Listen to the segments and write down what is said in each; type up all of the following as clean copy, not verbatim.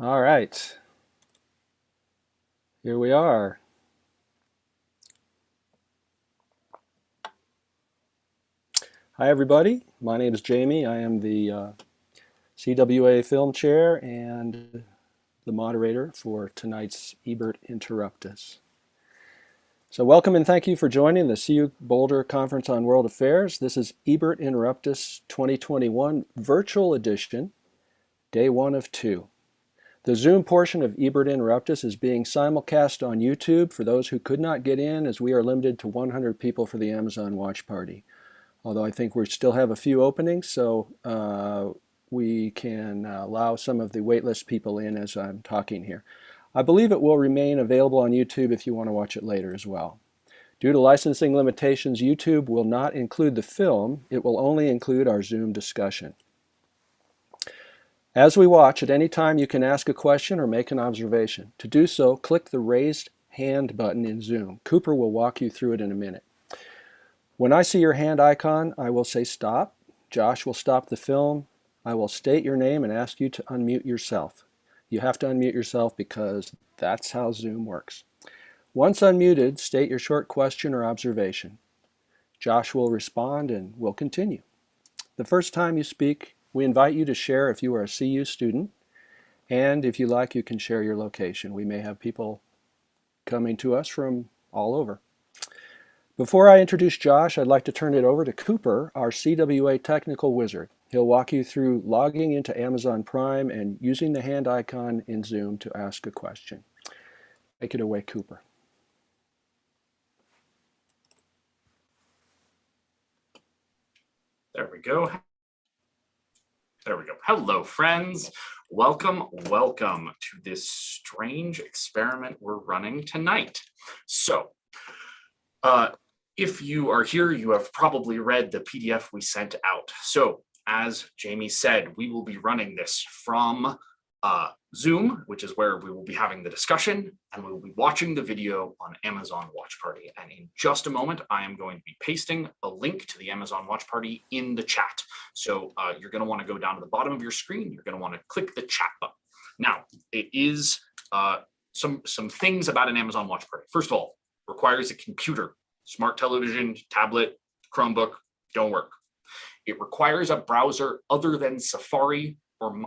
All right, here we are. Hi, everybody. My name is Jamie. I am the CWA Film Chair and the moderator for tonight's Ebert Interruptus. So welcome and thank you for joining the CU Boulder Conference on World Affairs. This is Ebert Interruptus 2021 Virtual Edition, Day 1 of 2. The Zoom portion of Ebert Interruptus is being simulcast on YouTube for those who could not get in, as we are limited to 100 people for the Amazon watch party. Although I think we still have a few openings, so we can allow some of the waitlist people in as I'm talking here. I believe it will remain available on YouTube if you want to watch it later as well. Due to licensing limitations, YouTube will not include the film. It will only include our Zoom discussion. As we watch, at any time you can ask a question or make an observation. To do so, click the raised hand button in Zoom. Cooper will walk you through it in a minute. When I see your hand icon, I will say stop. Josh will stop the film. I will state your name and ask you to unmute yourself. You have to unmute yourself because that's how Zoom works. Once unmuted, state your short question or observation. Josh will respond and we'll continue. The first time you speak, we invite you to share if you are a CU student, and if you like, you can share your location. We may have people coming to us from all over. Before I introduce Josh, I'd like to turn it over to Cooper, our CWA technical wizard. He'll walk you through logging into Amazon Prime and using the hand icon in Zoom to ask a question. Take it away, Cooper. There we go. There we go. Hello, friends. Welcome to this strange experiment we're running tonight. So, if you are here, you have probably read the PDF we sent out. So, as Jamie said, we will be running this from Zoom, which is where we will be having the discussion, and we will be watching the video on Amazon Watch Party. And in just a moment, I am going to be pasting a link to the Amazon Watch Party in the chat. So you're going to want to go down to the bottom of your screen. You're going to want to click the chat button. Now, it is some things about an Amazon Watch Party. First of all, requires a computer, smart television, tablet, Chromebook, don't work. It requires a browser other than Safari or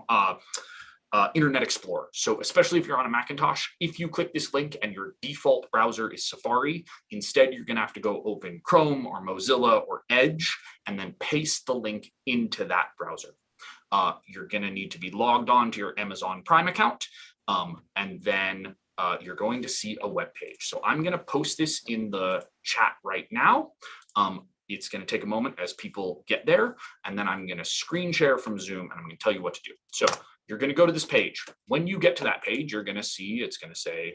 Internet Explorer. So especially if you're on a Macintosh, if you click this link and your default browser is Safari, instead you're going to have to go open Chrome or Mozilla or Edge and then paste the link into that browser. You're going to need to be logged on to your Amazon Prime account, and then you're going to see a web page. So I'm going to post this in the chat right now. It's going to take a moment as people get there, and then I'm going to screen share from Zoom, and I'm going to tell you what to do. So you're going to go to this page. When you get to that page, you're going to see, it's going to say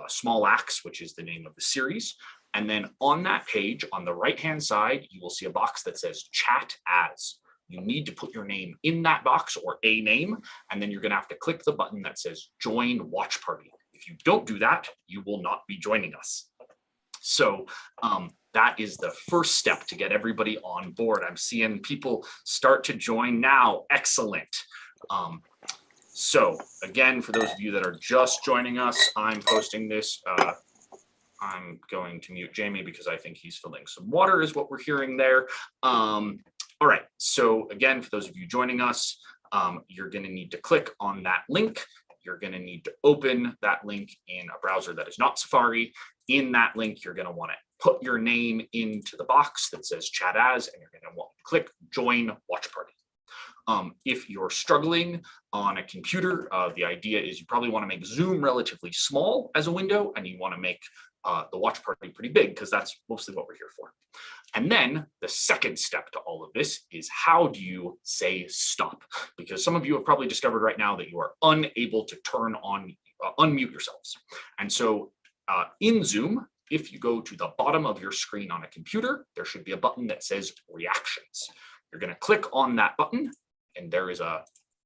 Small Axe, which is the name of the series. And then on that page, on the right-hand side, you will see a box that says Chat As. You need to put your name in that box or a name, and then you're going to have to click the button that says Join Watch Party. If you don't do that, you will not be joining us. So that is the first step to get everybody on board. I'm seeing people start to join now. Excellent. So again, for those of you that are just joining us, I'm posting this. I'm going to mute Jamie because I think he's filling some water is what we're hearing there. All right, so again, for those of you joining us, you're going to need to click on that link. You're going to need to open that link in a browser that is not Safari. In that link, you're going to want to put your name into the box that says Chat As, and you're going to want to click Join Watch Party. If you're struggling on a computer, the idea is you probably want to make Zoom relatively small as a window, and you want to make the watch party pretty big, because that's mostly what we're here for. And then the second step to all of this is, how do you say stop? Because some of you have probably discovered right now that you are unable to turn on, unmute yourselves. And so in Zoom, if you go to the bottom of your screen on a computer, there should be a button that says Reactions. You're going to click on that button, and there is a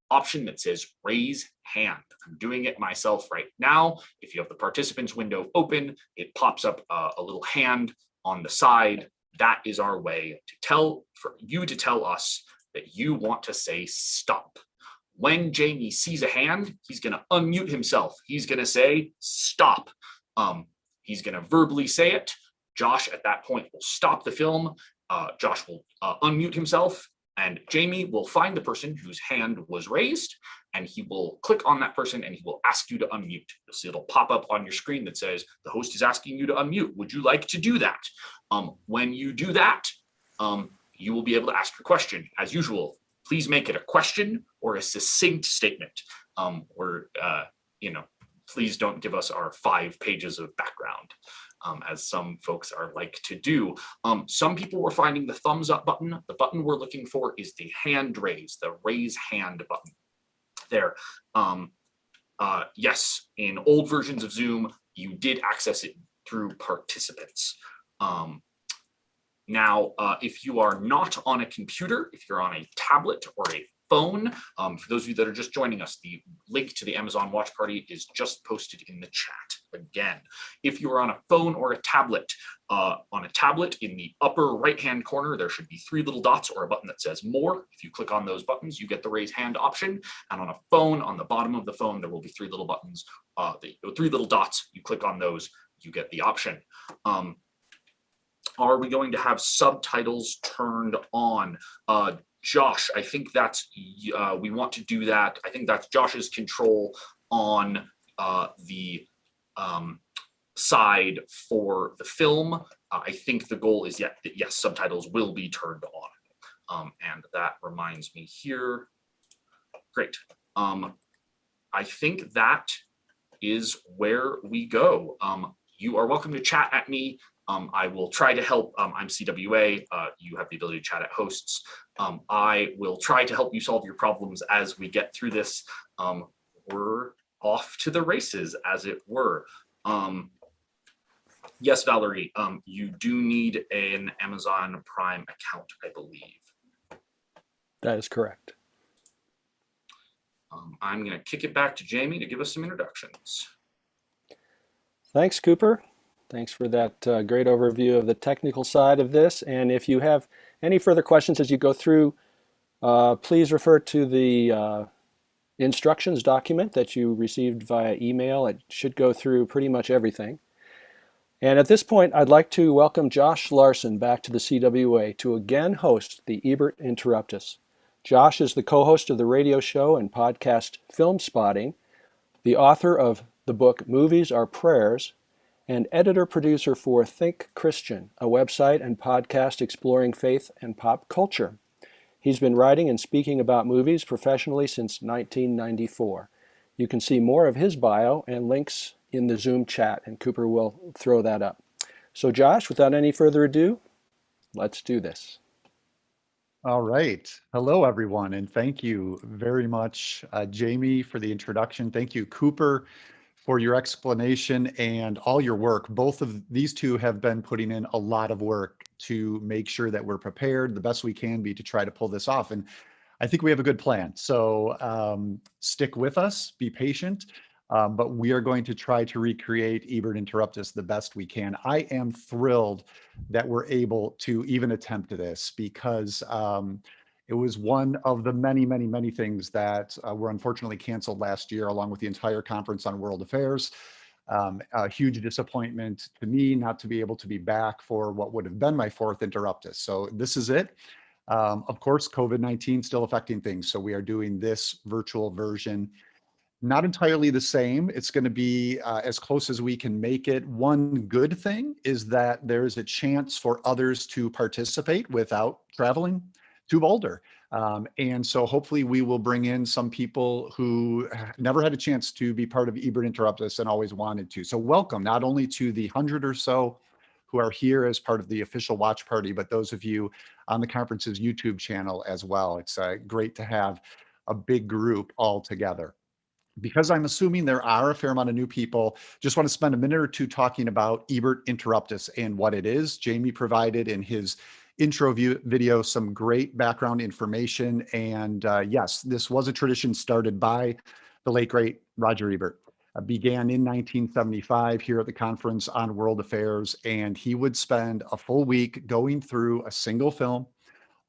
option that says Raise Hand. I'm doing it myself right now. If you have the participants window open, it pops up a little hand on the side. That is our way to tell us that you want to say stop. When Jamie sees a hand, he's going to unmute himself. He's going to say, stop. He's going to verbally say it. Josh, at that point, will stop the film. Josh will unmute himself, and Jamie will find the person whose hand was raised, and he will click on that person, and he will ask you to unmute. You'll see it'll pop up on your screen that says, the host is asking you to unmute. Would you like to do that? When you do that, you will be able to ask your question. As usual, please make it a question or a succinct statement. Please don't give us our 5 pages of background, as some folks are like to do. Some people were finding the thumbs up button. The button we're looking for is the hand raise, the raise hand button there. Yes, in old versions of Zoom, you did access it through participants. Now, if you are not on a computer, if you're on a tablet or a phone, for those of you that are just joining us, the link to the Amazon Watch Party is just posted in the chat. Again, if you are on a phone or a tablet, in the upper right-hand corner, there should be 3 little dots or a button that says more. If you click on those buttons, you get the raise hand option. And on a phone, on the bottom of the phone, there will be 3 little buttons, 3 little dots. You click on those, you get the option. Are we going to have subtitles turned on? Josh, I think that's, we want to do that. I think that's Josh's control on the side for the film. I think the goal is, yes, subtitles will be turned on. And that reminds me here. Great. I think that is where we go. You are welcome to chat at me. I will try to help. I'm CWA. You have the ability to chat at hosts. I will try to help you solve your problems as we get through this. We're off to the races, as it were. Yes, Valerie, you do need an Amazon Prime account, I believe. That is correct. I'm going to kick it back to Jamie to give us some introductions. Thanks, Cooper. Thanks for that great overview of the technical side of this. And if you have any further questions as you go through, please refer to the instructions document that you received via email. It should go through pretty much everything. And at this point, I'd like to welcome Josh Larson back to the CWA to again host the Ebert Interruptus. Josh is the co-host of the radio show and podcast Film Spotting, the author of the book Movies Are Prayers, and editor-producer for Think Christian, a website and podcast exploring faith and pop culture. He's been writing and speaking about movies professionally since 1994. You can see more of his bio and links in the Zoom chat, and Cooper will throw that up. So Josh, without any further ado, let's do this. All right. Hello, everyone, and thank you very much, Jamie, for the introduction. Thank you, Cooper, for your explanation and all your work. Both of these two have been putting in a lot of work to make sure that we're prepared the best we can be to try to pull this off. And I think we have a good plan. So stick with us, be patient, but we are going to try to recreate Ebert Interruptus the best we can. I am thrilled that we're able to even attempt this because it was one of the many, many, many things that were unfortunately canceled last year, along with the entire conference on world affairs. A huge disappointment to me not to be able to be back for what would have been my 4th Interruptus. So this is it. Of course, COVID-19 still affecting things. So we are doing this virtual version. Not entirely the same. It's going to be as close as we can make it. One good thing is that there is a chance for others to participate without traveling to Boulder. And so hopefully we will bring in some people who never had a chance to be part of Ebert Interruptus and always wanted to. So welcome not only to the 100 or so who are here as part of the official watch party, but those of you on the conference's YouTube channel as well. It's great to have a big group all together. Because I'm assuming there are a fair amount of new people, just want to spend a minute or two talking about Ebert Interruptus and what it is. Jamie provided in his intro video some great background information. And yes, this was a tradition started by the late, great Roger Ebert. Began in 1975 here at the Conference on World Affairs. And he would spend a full week going through a single film,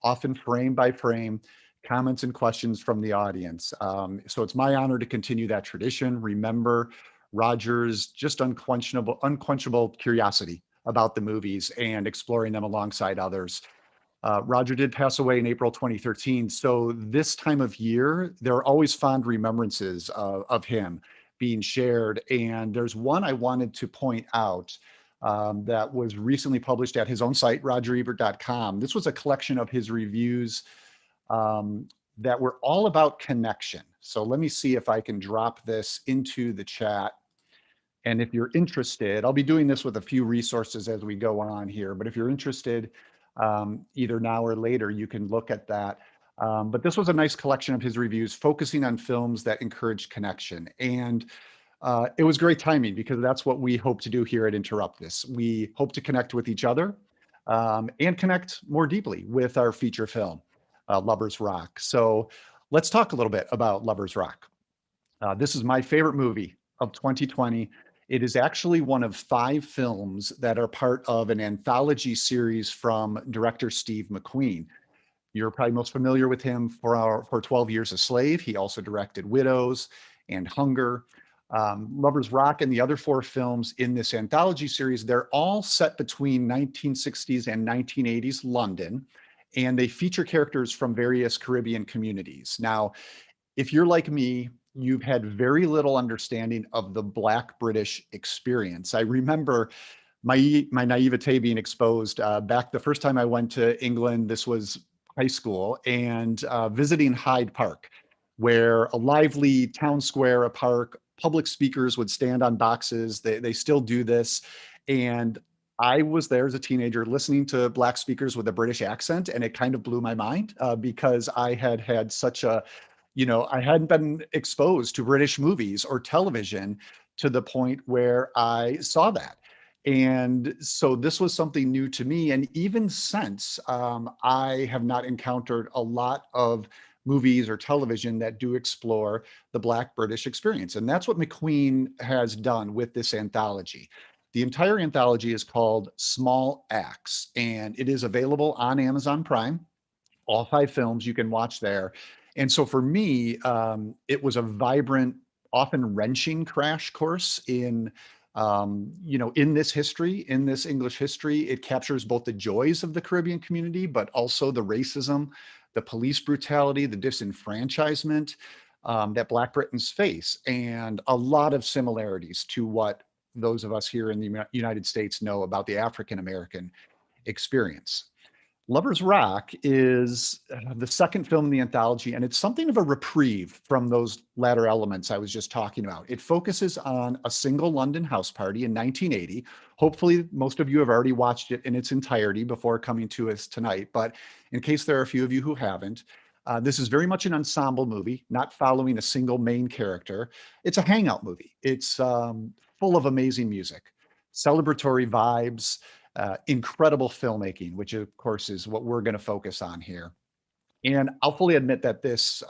often frame by frame, comments and questions from the audience. So it's my honor to continue that tradition. Remember Roger's just unquenchable curiosity about the movies and exploring them alongside others. Roger did pass away in April 2013. So this time of year, there are always fond remembrances of him being shared. And there's one I wanted to point out that was recently published at his own site, rogerebert.com. This was a collection of his reviews that were all about connection. So let me see if I can drop this into the chat. And if you're interested, I'll be doing this with a few resources as we go on here, but if you're interested, either now or later, you can look at that. But this was a nice collection of his reviews focusing on films that encourage connection. And it was great timing because that's what we hope to do here at Interruptus. We hope to connect with each other and connect more deeply with our feature film, Lovers Rock. So let's talk a little bit about Lovers Rock. This is my favorite movie of 2020. It is actually one of 5 films that are part of an anthology series from director Steve McQueen. You're probably most familiar with him for 12 Years a Slave. He also directed Widows and Hunger. Lovers Rock and the other 4 films in this anthology series, they're all set between 1960s and 1980s London, and they feature characters from various Caribbean communities. Now, if you're like me, you've had very little understanding of the Black British experience. I remember my naivete being exposed back the first time I went to England. This was high school, and visiting Hyde Park, where a lively town square, a park, public speakers would stand on boxes. They still do this. And I was there as a teenager listening to Black speakers with a British accent, and it kind of blew my mind because I had such a, I hadn't been exposed to British movies or television to the point where I saw that. And so this was something new to me. And even since, I have not encountered a lot of movies or television that do explore the Black British experience. And that's what McQueen has done with this anthology. The entire anthology is called Small Acts, and it is available on Amazon Prime. All 5 films you can watch there. And so for me, it was a vibrant, often wrenching crash course in, in this history, in this English history. It captures both the joys of the Caribbean community, but also the racism, the police brutality, the disenfranchisement that Black Britons face, and a lot of similarities to what those of us here in the United States know about the African American experience. Lovers Rock is the second film in the anthology, and it's something of a reprieve from those latter elements I was just talking about. It focuses on a single London house party in 1980. Hopefully, most of you have already watched it in its entirety before coming to us tonight, but in case there are a few of you who haven't, this is very much an ensemble movie, not following a single main character. It's a hangout movie. It's full of amazing music, celebratory vibes, incredible filmmaking, which of course is what we're going to focus on here. And I'll fully admit that this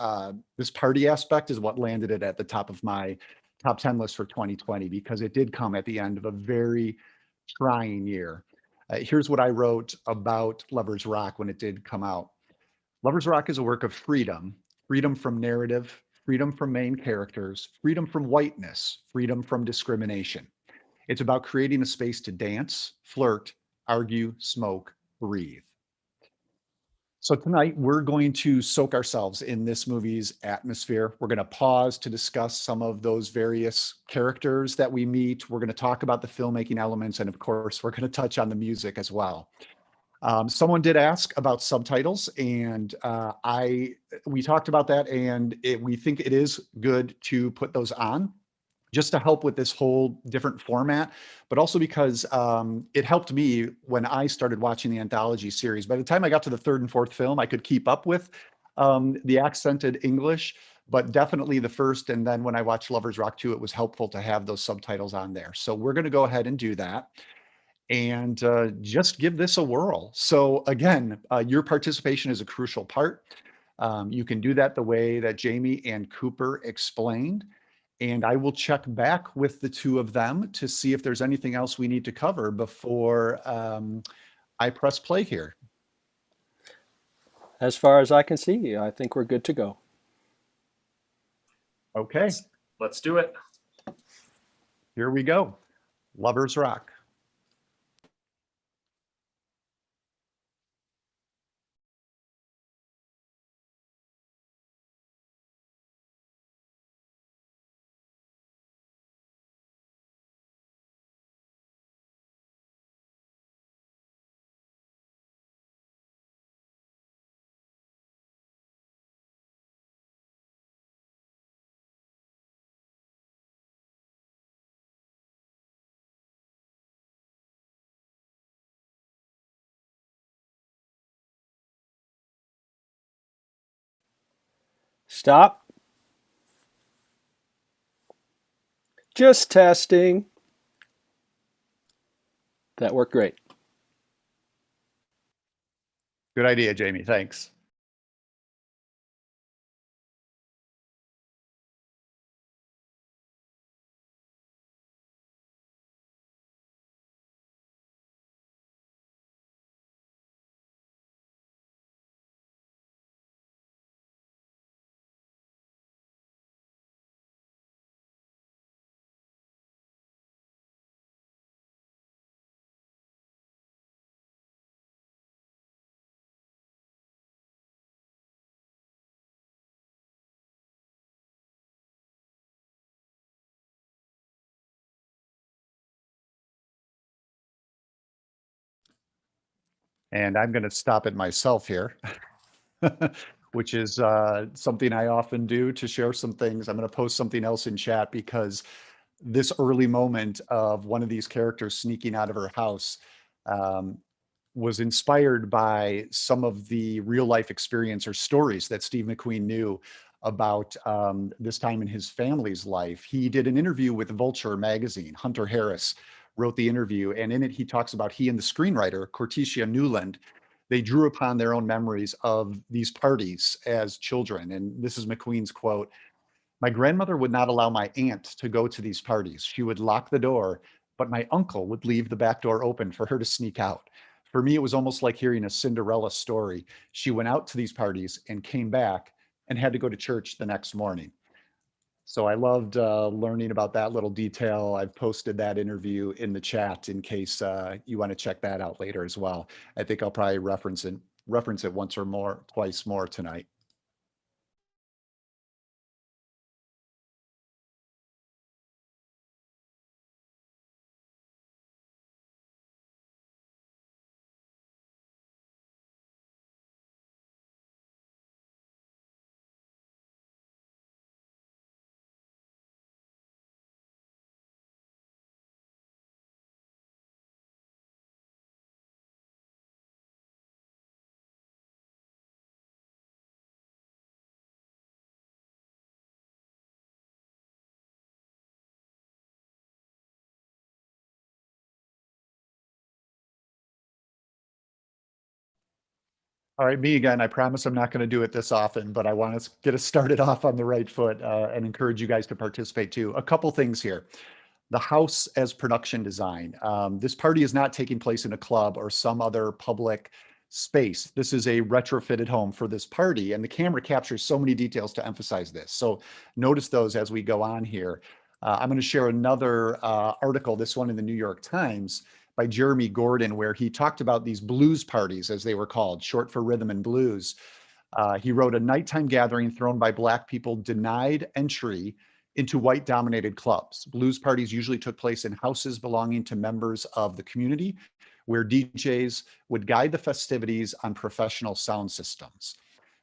party aspect is what landed it at the top of my top 10 list for 2020, because it did come at the end of a very trying year. Here's what I wrote about Lovers Rock when it did come out. Lovers Rock is a work of freedom, freedom from narrative, freedom from main characters, freedom from whiteness, freedom from discrimination. It's about creating a space to dance, flirt, argue, smoke, breathe. So tonight we're going to soak ourselves in this movie's atmosphere. We're going to pause to discuss some of those various characters that we meet. We're going to talk about the filmmaking elements, and of course, we're going to touch on the music as well. Someone did ask about subtitles, and we talked about that, and we think it is good to put those on, just to help with this whole different format, but also because it helped me when I started watching the anthology series. By the time I got to the 3rd and 4th film, I could keep up with the accented English, but definitely the first, and then when I watched Lovers Rock 2, it was helpful to have those subtitles on there. So we're going to go ahead and do that and just give this a whirl. So again, your participation is a crucial part. You can do that the way that Jamie and Cooper explained. And I will check back with the 2 of them to see if there's anything else we need to cover before I press play here. As far as I can see, I think we're good to go. Okay, Let's do it. here we go. Lovers Rock. Stop. Just testing. That worked great. Good idea, Jamie. Thanks. And I'm going to stop it myself here, which is something I often do to share some things. I'm going to post something else in chat because this early moment of one of these characters sneaking out of her house um, was inspired by some of the real life experience or stories that Steve McQueen knew about this time in his family's life. He did an interview with Vulture magazine. Hunter Harris wrote the interview, and in it he talks about he and the screenwriter Cortesia Newland, they drew upon their own memories of these parties as children. And this is McQueen's quote: "My grandmother would not allow my aunt to go to these parties. She would lock the door, but my uncle would leave the back door open for her to sneak out. For me, it was almost like hearing a Cinderella story. She went out to these parties and came back and had to go to church the next morning." So I loved learning about that little detail. I've posted that interview in the chat in case you want to check that out later as well. I think I'll probably reference it once or more, twice more tonight. All right, me again. I promise I'm not going to do it this often, but I want to get us started off on the right foot and encourage you guys to participate too. A couple things here. The house as production design. This party is not taking place in a club or some other public space. This is a retrofitted home for this party, and the camera captures so many details to emphasize this. So notice those as we go on here. I'm going to share another article, this one in the New York Times, by Jeremy Gordon, where he talked about these blues parties, as they were called, short for rhythm and blues. He wrote, "A nighttime gathering thrown by Black people denied entry into white-dominated clubs. Blues parties usually took place in houses belonging to members of the community, where DJs would guide the festivities on professional sound systems."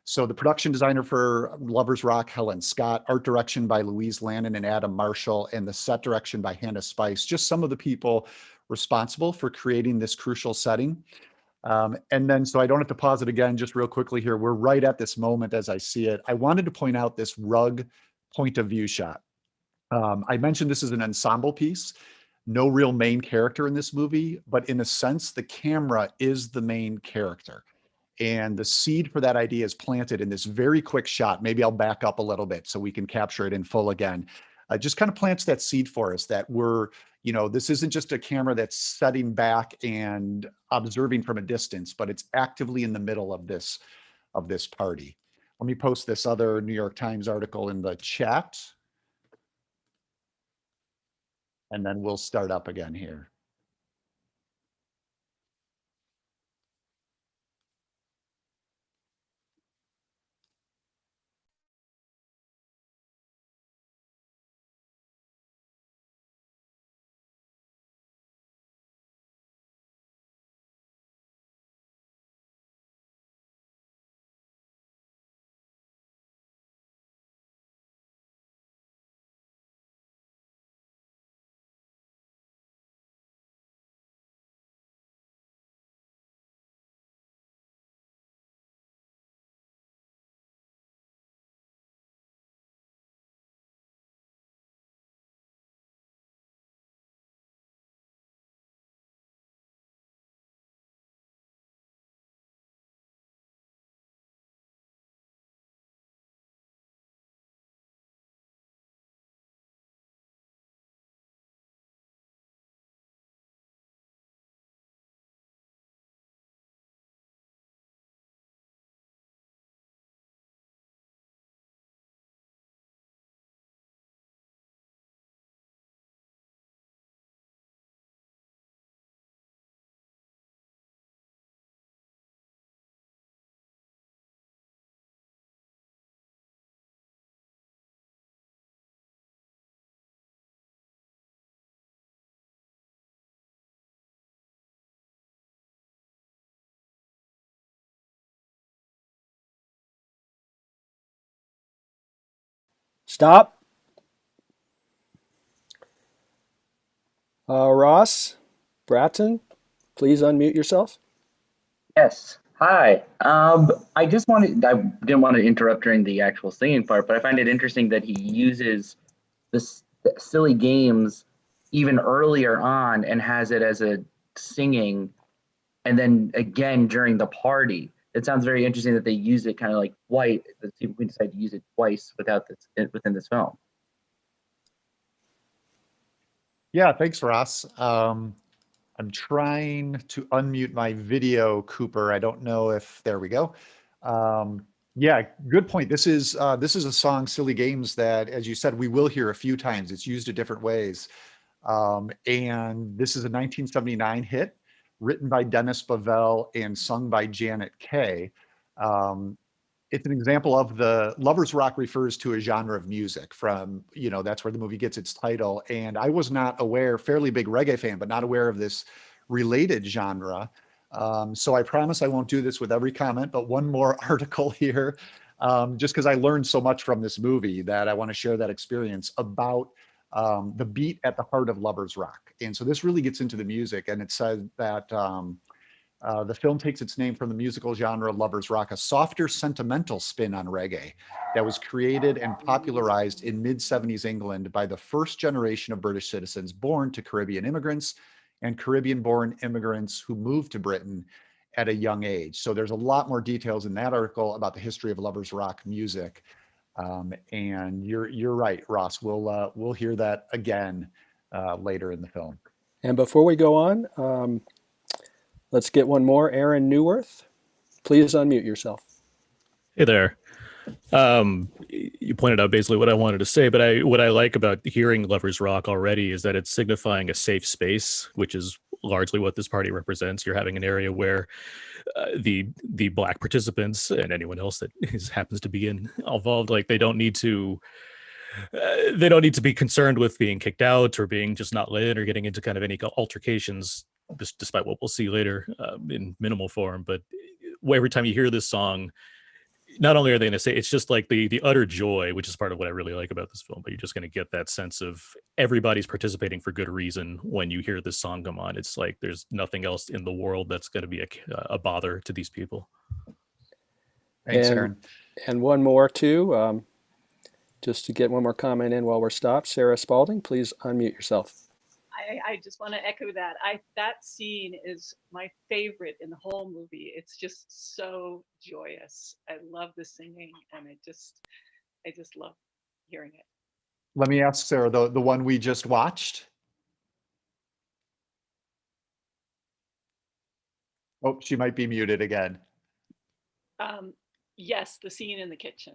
So the production designer for Lovers Rock, Helen Scott, art direction by Louise Lannon and Adam Marshall, and the set direction by Hannah Spice, just some of the people responsible for creating this crucial setting. And then, so I don't have to pause it again, just real quickly here, we're right at this moment as I see it. I wanted to point out this rug point of view shot. I mentioned this is an ensemble piece, no real main character in this movie, but in a sense, the camera is the main character. And the seed for that idea is planted in this very quick shot. Maybe I'll back up a little bit so we can capture it in full again. Just kind of plants that seed for us that we're, this isn't just a camera that's setting back and observing from a distance, but it's actively in the middle of this of this party. Let me post this other New York Times article in the chat. And then we'll start up again here. Stop. Ross Bratton, please unmute yourself. Yes. Hi. I didn't want to interrupt during the actual singing part, but I find it interesting that he uses this silly games even earlier on and has it as a singing, and then again during the party. It sounds very interesting that they use it kind of like white. We decided to use it twice within this film. Yeah, thanks, Ross. I'm trying to unmute my video, Cooper. I don't know if there we go. Yeah, good point. This is a song, "Silly Games," that, as you said, we will hear a few times. It's used in different ways. And this is a 1979 hit, written by Dennis Bovell and sung by Janet Kay. It's an example of the lovers rock refers to a genre of music from, that's where the movie gets its title. And I was not aware, fairly big reggae fan, but not aware of this related genre. So I promise I won't do this with every comment, but one more article here, just because I learned so much from this movie that I want to share that experience about the beat at the heart of lovers rock. And so this really gets into the music, and it says that the film takes its name from the musical genre lovers rock, a softer, sentimental spin on reggae that was created and popularized in mid-70s England by the first generation of British citizens born to Caribbean immigrants and Caribbean-born immigrants who moved to Britain at a young age. So there's a lot more details in that article about the history of lovers rock music. And you're right, Ross. We'll hear that again later in the film. And before we go on, let's get one more. Aaron Newworth, please unmute yourself. Hey there. You pointed out basically what I wanted to say, but what I like about hearing Lovers Rock already is that it's signifying a safe space, which is largely what this party represents. You're having an area where the Black participants and anyone else that happens to be involved, like they don't need to be concerned with being kicked out or being just not lit or getting into kind of any altercations, despite what we'll see later in minimal form. But every time you hear this song, not only are they going to say, it's just like the utter joy, which is part of what I really like about this film, but you're just going to get that sense of everybody's participating for good reason when you hear this song come on. It's like there's nothing else in the world that's going to be a bother to these people. Thanks, Aaron. And one more too, just to get one more comment in while we're stopped. Sarah Spalding, please unmute yourself. I just want to echo that. That scene is my favorite in the whole movie. It's just so joyous. I love the singing, and I just love hearing it. Let me ask Sarah, the one we just watched. Oh, she might be muted again. Yes, the scene in the kitchen.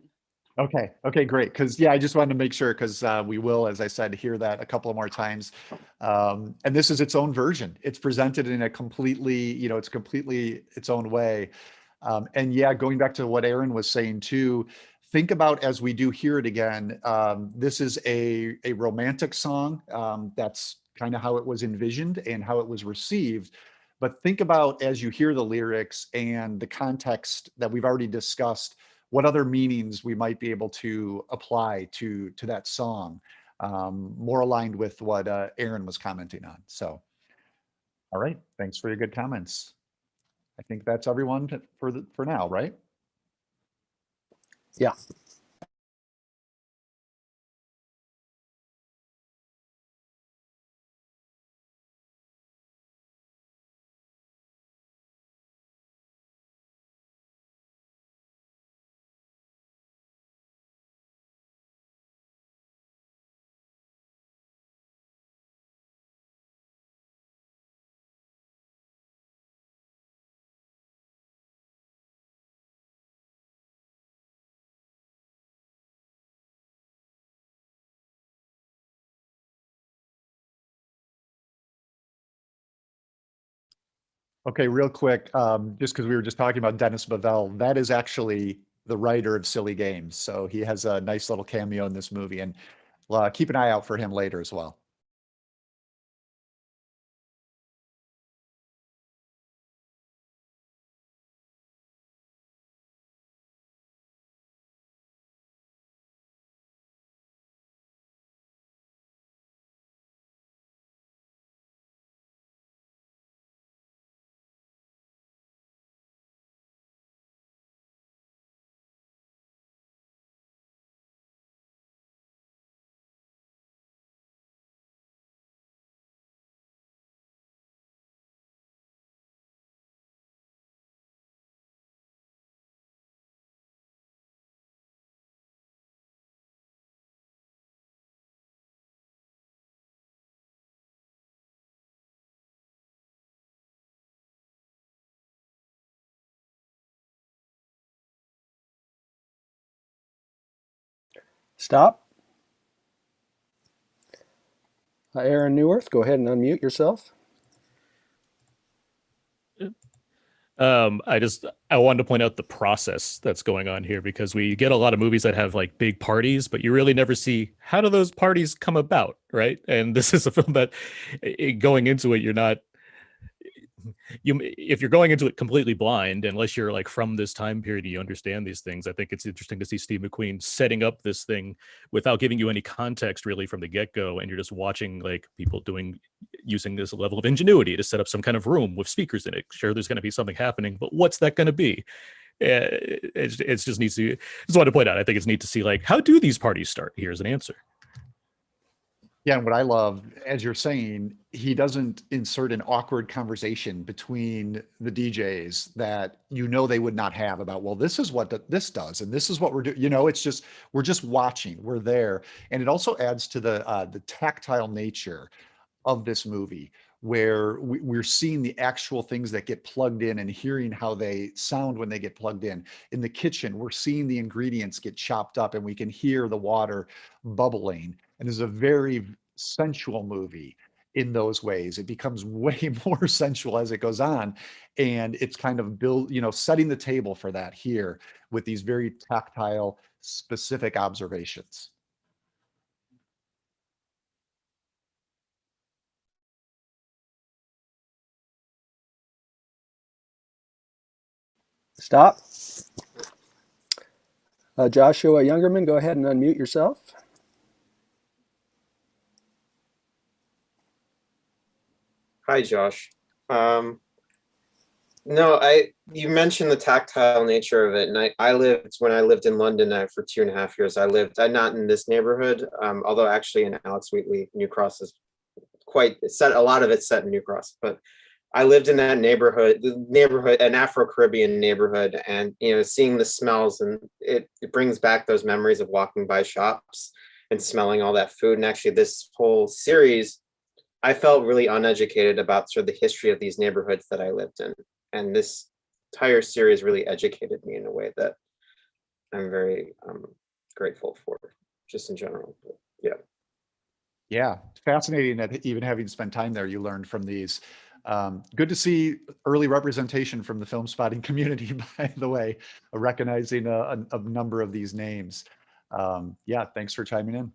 Okay. Okay, great. Because yeah, I just wanted to make sure because we will, as I said, hear that a couple of more times. And this is its own version. It's presented in a completely, it's completely its own way. And yeah, going back to what Aaron was saying too, think about as we do hear it again, this is a romantic song. That's kind of how it was envisioned and how it was received. But think about as you hear the lyrics and the context that we've already discussed, what other meanings we might be able to apply to that song, more aligned with what Aaron was commenting on. So, all right, thanks for your good comments. I think that's everyone for now, right? Yeah. Okay, real quick, just because we were just talking about Dennis Bavell, that is actually the writer of Silly Games. So he has a nice little cameo in this movie, and keep an eye out for him later as well. Stop. Aaron Newirth, go ahead and unmute yourself. I wanted to point out the process that's going on here because we get a lot of movies that have like big parties, but you really never see how do those parties come about, right? And this is a film that going into it, you're not if you're going into it completely blind, unless you're like from this time period, you understand these things. I think it's interesting to see Steve McQueen setting up this thing without giving you any context really from the get-go, and you're just watching like people using this level of ingenuity to set up some kind of room with speakers in it. Sure, there's going to be something happening, but what's that going to be? It's just needs to. Just wanted to point out. I think it's neat to see like how do these parties start? Here's an answer. Yeah, and what I love, as you're saying, he doesn't insert an awkward conversation between the DJs that they would not have about, well, this is what this does, and this is what we're doing. It's just we're just watching, we're there, and it also adds to the tactile nature of this movie, where we're seeing the actual things that get plugged in and hearing how they sound when they get plugged in. In the kitchen, we're seeing the ingredients get chopped up and we can hear the water bubbling. And it's a very sensual movie in those ways. It becomes way more sensual as it goes on. And it's kind of setting the table for that here with these very tactile, specific observations. Stop. Joshua Youngerman, go ahead and unmute yourself. Hi, Josh. No, you mentioned the tactile nature of it, and when I lived in London for 2.5 years. I lived not in this neighborhood, although actually in Alex Wheatley, New Cross is a lot of it's set in New Cross, but I lived in that neighborhood, an Afro-Caribbean neighborhood, and seeing the smells, and it brings back those memories of walking by shops and smelling all that food. And actually, this whole series, I felt really uneducated about sort of the history of these neighborhoods that I lived in. And this entire series really educated me in a way that I'm very grateful for, just in general. But yeah. Yeah, fascinating that even having spent time there, you learned from these. Good to see early representation from the film spotting community, by the way, recognizing a number of these names. Yeah, thanks for chiming in.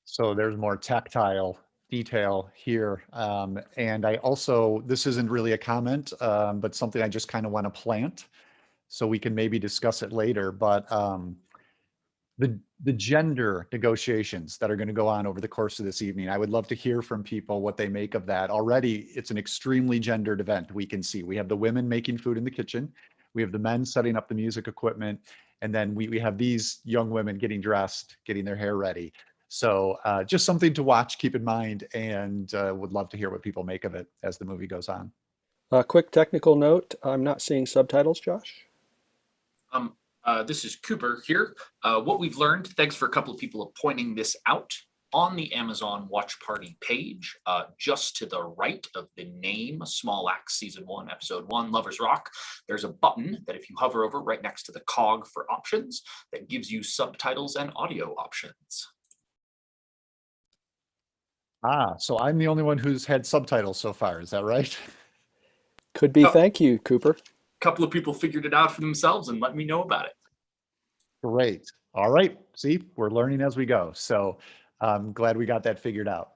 So there's more tactile detail here. And I also, this isn't really a comment, but something I just kind of want to plant so we can maybe discuss it later. But the gender negotiations that are going to go on over the course of this evening, I would love to hear from people what they make of that. Already, it's an extremely gendered event. We can see we have the women making food in the kitchen, we have the men setting up the music equipment, and then we have these young women getting dressed, getting their hair ready. So just something to watch, keep in mind, and would love to hear what people make of it as the movie goes on. A quick technical note, I'm not seeing subtitles, Josh. This is Cooper here. What we've learned, thanks for a couple of people pointing this out, on the Amazon Watch Party page, just to the right of the name, Small Axe Season 1, Episode 1, Lovers Rock, there's a button that if you hover over right next to the cog for options, that gives you subtitles and audio options. Ah, so I'm the only one who's had subtitles so far, is that right? Could be. Oh. Thank you, Cooper. A couple of people figured it out for themselves and let me know about it. Great. All right. See, we're learning as we go. So I'm glad we got that figured out.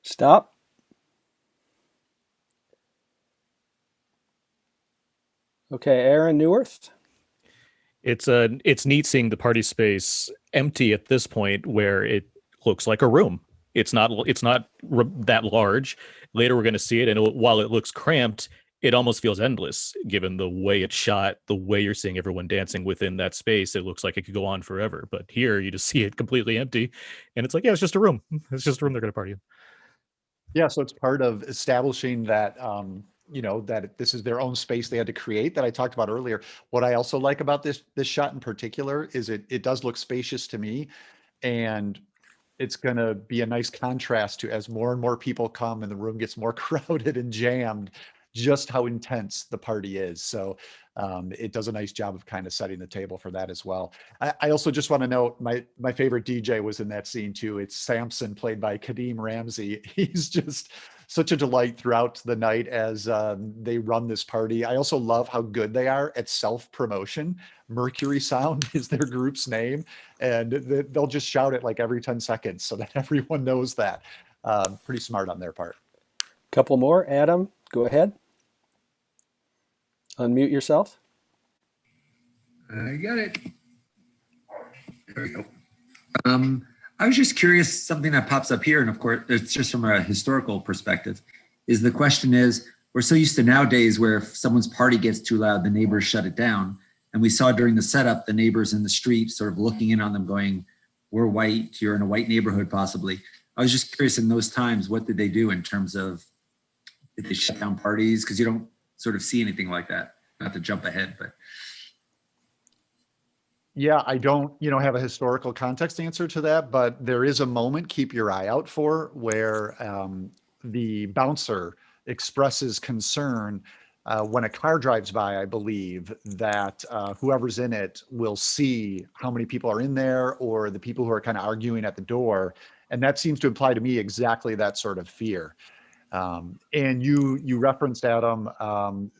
Stop. Okay, Aaron Newirth. It's neat seeing the party space empty at this point where it looks like a room. It's not that large. Later we're going to see it, and while it looks cramped, it almost feels endless given the way it's shot, the way you're seeing everyone dancing within that space. It looks like it could go on forever, but here you just see it completely empty, and it's like, yeah, it's just a room. It's just a room they're going to party in. Yeah, so it's part of establishing that, that this is their own space they had to create that I talked about earlier. What I also like about this shot in particular is it does look spacious to me, and it's going to be a nice contrast to, as more and more people come and the room gets more crowded and jammed, just how intense the party is. So it does a nice job of kind of setting the table for that as well. I also just want to note my favorite DJ was in that scene too. It's Samson, played by Kadeem Ramsey. He's just such a delight throughout the night as they run this party. I also love how good they are at self-promotion. Mercury Sound is their group's name, and they'll just shout it like every 10 seconds so that everyone knows that. Pretty smart on their part. Couple more. Adam, go ahead. Unmute yourself. I got it. There we go. I was just curious, something that pops up here, and of course, it's just from a historical perspective, is the question is, we're so used to nowadays where if someone's party gets too loud, the neighbors shut it down. And we saw during the setup, the neighbors in the street sort of looking in on them going, we're white, you're in a white neighborhood possibly. I was just curious, in those times, what did they do in terms of, did they shut down parties? Because you don't sort of see anything like that. Not to jump ahead, but. Yeah, I don't, have a historical context answer to that, but there is a moment, keep your eye out for, where the bouncer expresses concern when a car drives by, I believe, that whoever's in it will see how many people are in there, or the people who are kind of arguing at the door. And that seems to imply to me exactly that sort of fear. And you referenced, Adam,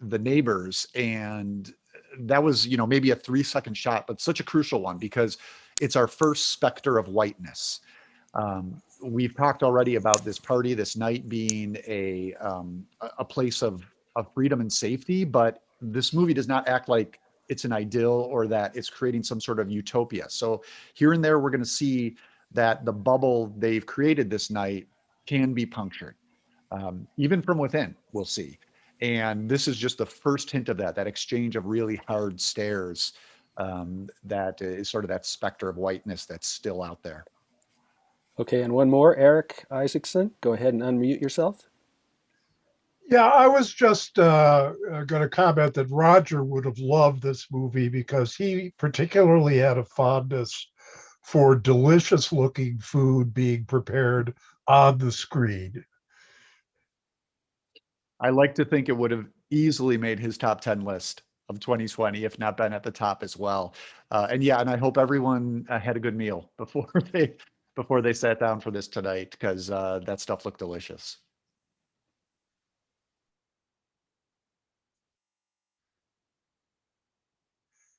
the neighbors, and that was, maybe a 3-second shot, but such a crucial one because it's our first specter of whiteness. We've talked already about this party, this night being a place of freedom and safety, but this movie does not act like it's an idyll or that it's creating some sort of utopia. So here and there, we're going to see that the bubble they've created this night can be punctured. Even from within, we'll see. And this is just the first hint of that exchange of really hard stares that is sort of that specter of whiteness that's still out there. Okay, and one more. Eric Isaacson, go ahead and unmute yourself. Yeah, I was just going to comment that Roger would have loved this movie because he particularly had a fondness for delicious looking food being prepared on the screen. I like to think it would have easily made his top 10 list of 2020, if not been at the top as well. And I hope everyone had a good meal before they sat down for this tonight, because that stuff looked delicious.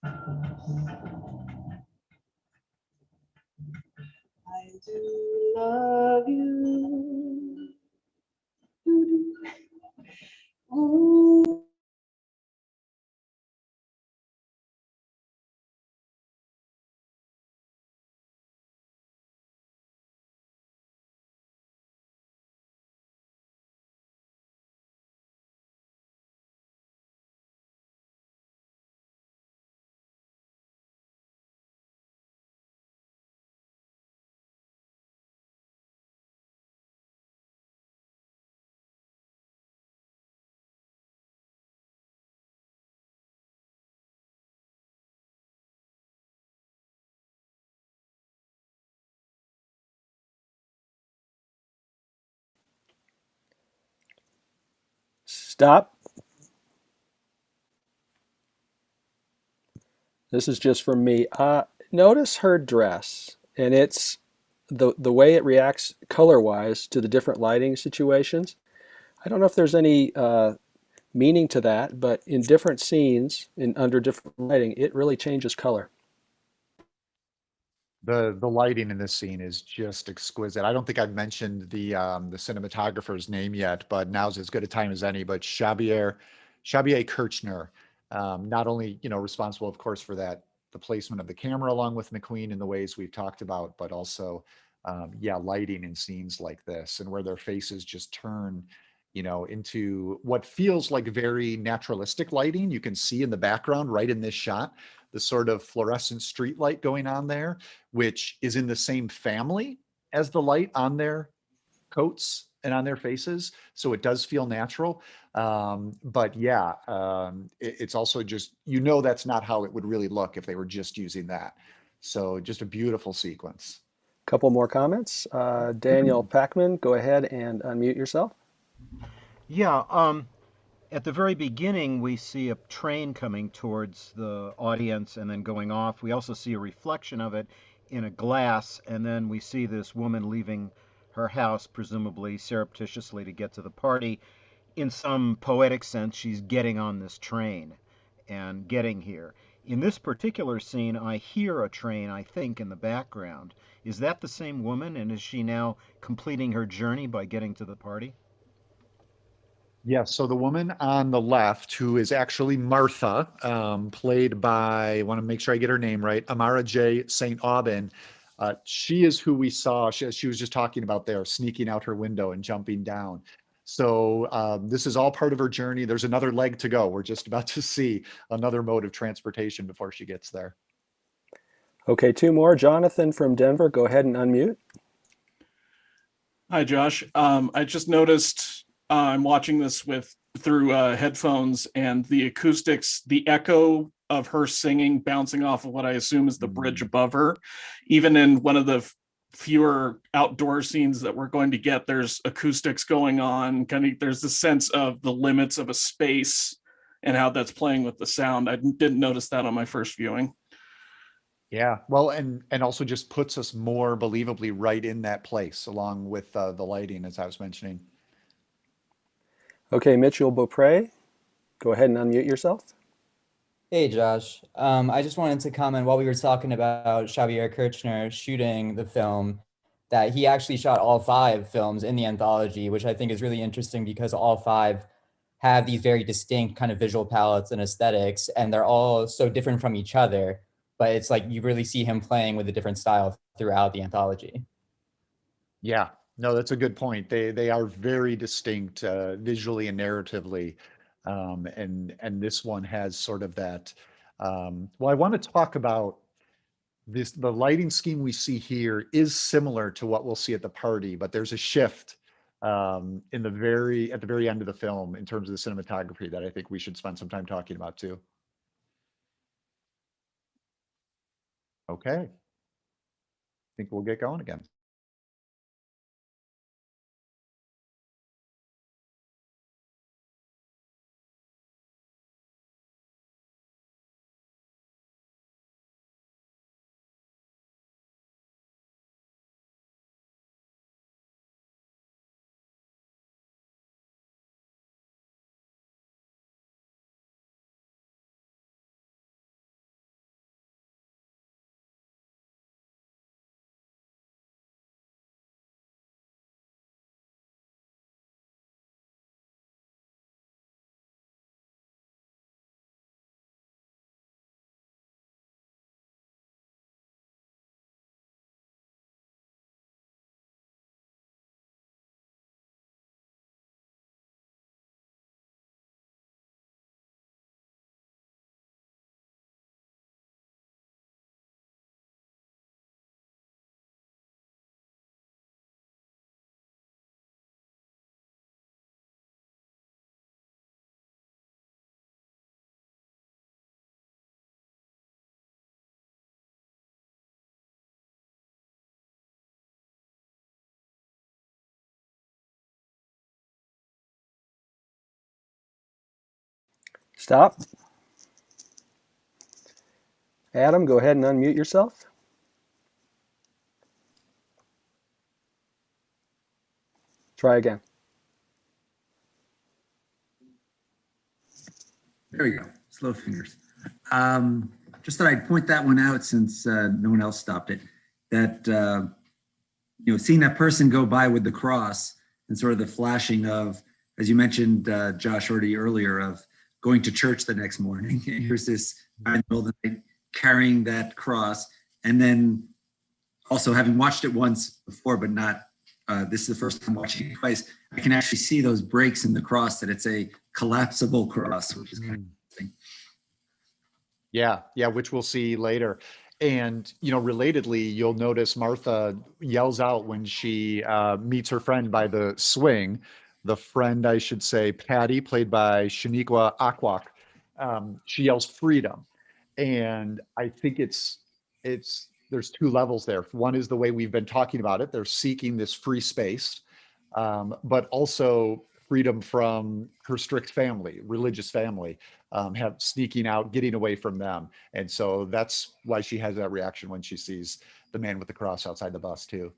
I do love you. Ooh. Stop. This is just from me. Notice her dress, and it's the way it reacts color-wise to the different lighting situations. I don't know if there's any meaning to that, but in different scenes, under different lighting, it really changes color. The lighting in this scene is just exquisite. I don't think I've mentioned the cinematographer's name yet, but now's as good a time as any. But Xavier Kirchner, not only responsible, of course, for the placement of the camera along with McQueen in the ways we've talked about, but also lighting in scenes like this and where their faces just turn into what feels like very naturalistic lighting. You can see in the background right in this shot the sort of fluorescent street light going on there, which is in the same family as the light on their coats and on their faces. So it does feel natural. But yeah, it's also just, that's not how it would really look if they were just using that. So just a beautiful sequence. Couple more comments. Daniel Packman, go ahead and unmute yourself. Yeah, at the very beginning, we see a train coming towards the audience and then going off. We also see a reflection of it in a glass, and then we see this woman leaving her house, presumably surreptitiously to get to the party. In some poetic sense, she's getting on this train and getting here. In this particular scene, I hear a train, I think, in the background. Is that the same woman, and is she now completing her journey by getting to the party? Yes, so the woman on the left, who is actually Martha, played by, I want to make sure I get her name right, Amara J. St. Aubin, she is who we saw, she was just talking about there, sneaking out her window and jumping down. So this is all part of her journey. There's another leg to go. We're just about to see another mode of transportation before she gets there. Okay, two more. Jonathan from Denver, go ahead and unmute. Hi, Josh. I just noticed I'm watching this through headphones, and the acoustics, the echo of her singing bouncing off of what I assume is the bridge above her. Even in one of the fewer outdoor scenes that we're going to get, there's acoustics going on. There's the sense of the limits of a space and how that's playing with the sound. I didn't notice that on my first viewing. Yeah, well, and also just puts us more believably right in that place, along with the lighting, as I was mentioning. Okay, Mitchell Beaupre, go ahead and unmute yourself. Hey, Josh. I just wanted to comment while we were talking about Xavier Kirchner shooting the film, that he actually shot all 5 films in the anthology, which I think is really interesting because all 5 have these very distinct kind of visual palettes and aesthetics, and they're all so different from each other. But it's like you really see him playing with a different style throughout the anthology. Yeah, no, that's a good point. They are very distinct visually and narratively, and this one has sort of that. Well, I want to talk about this. The lighting scheme we see here is similar to what we'll see at the party, but there's a shift at the very end of the film in terms of the cinematography that I think we should spend some time talking about too. Okay, I think we'll get going again. Stop. Adam, go ahead and unmute yourself. Try again. There we go. Slow fingers. Just thought I'd point that one out since no one else stopped it. that seeing that person go by with the cross and sort of the flashing of, as you mentioned, Josh, already earlier, of going to church the next morning. And here's this guy in the middle of the night carrying that cross, and then also having watched it once before, but not this is the first time watching it twice. I can actually see those breaks in the cross, that it's a collapsible cross, which is kind of interesting. Yeah, which we'll see later. And, relatedly, you'll notice Martha yells out when she meets her friend by the swing. The friend, I should say, Patty, played by Shaniqua Akwak, she yells freedom. And I think there's two levels there. One is the way we've been talking about it. They're seeking this free space, but also freedom from her strict family, religious family, sneaking out, getting away from them. And so that's why she has that reaction when she sees the man with the cross outside the bus too.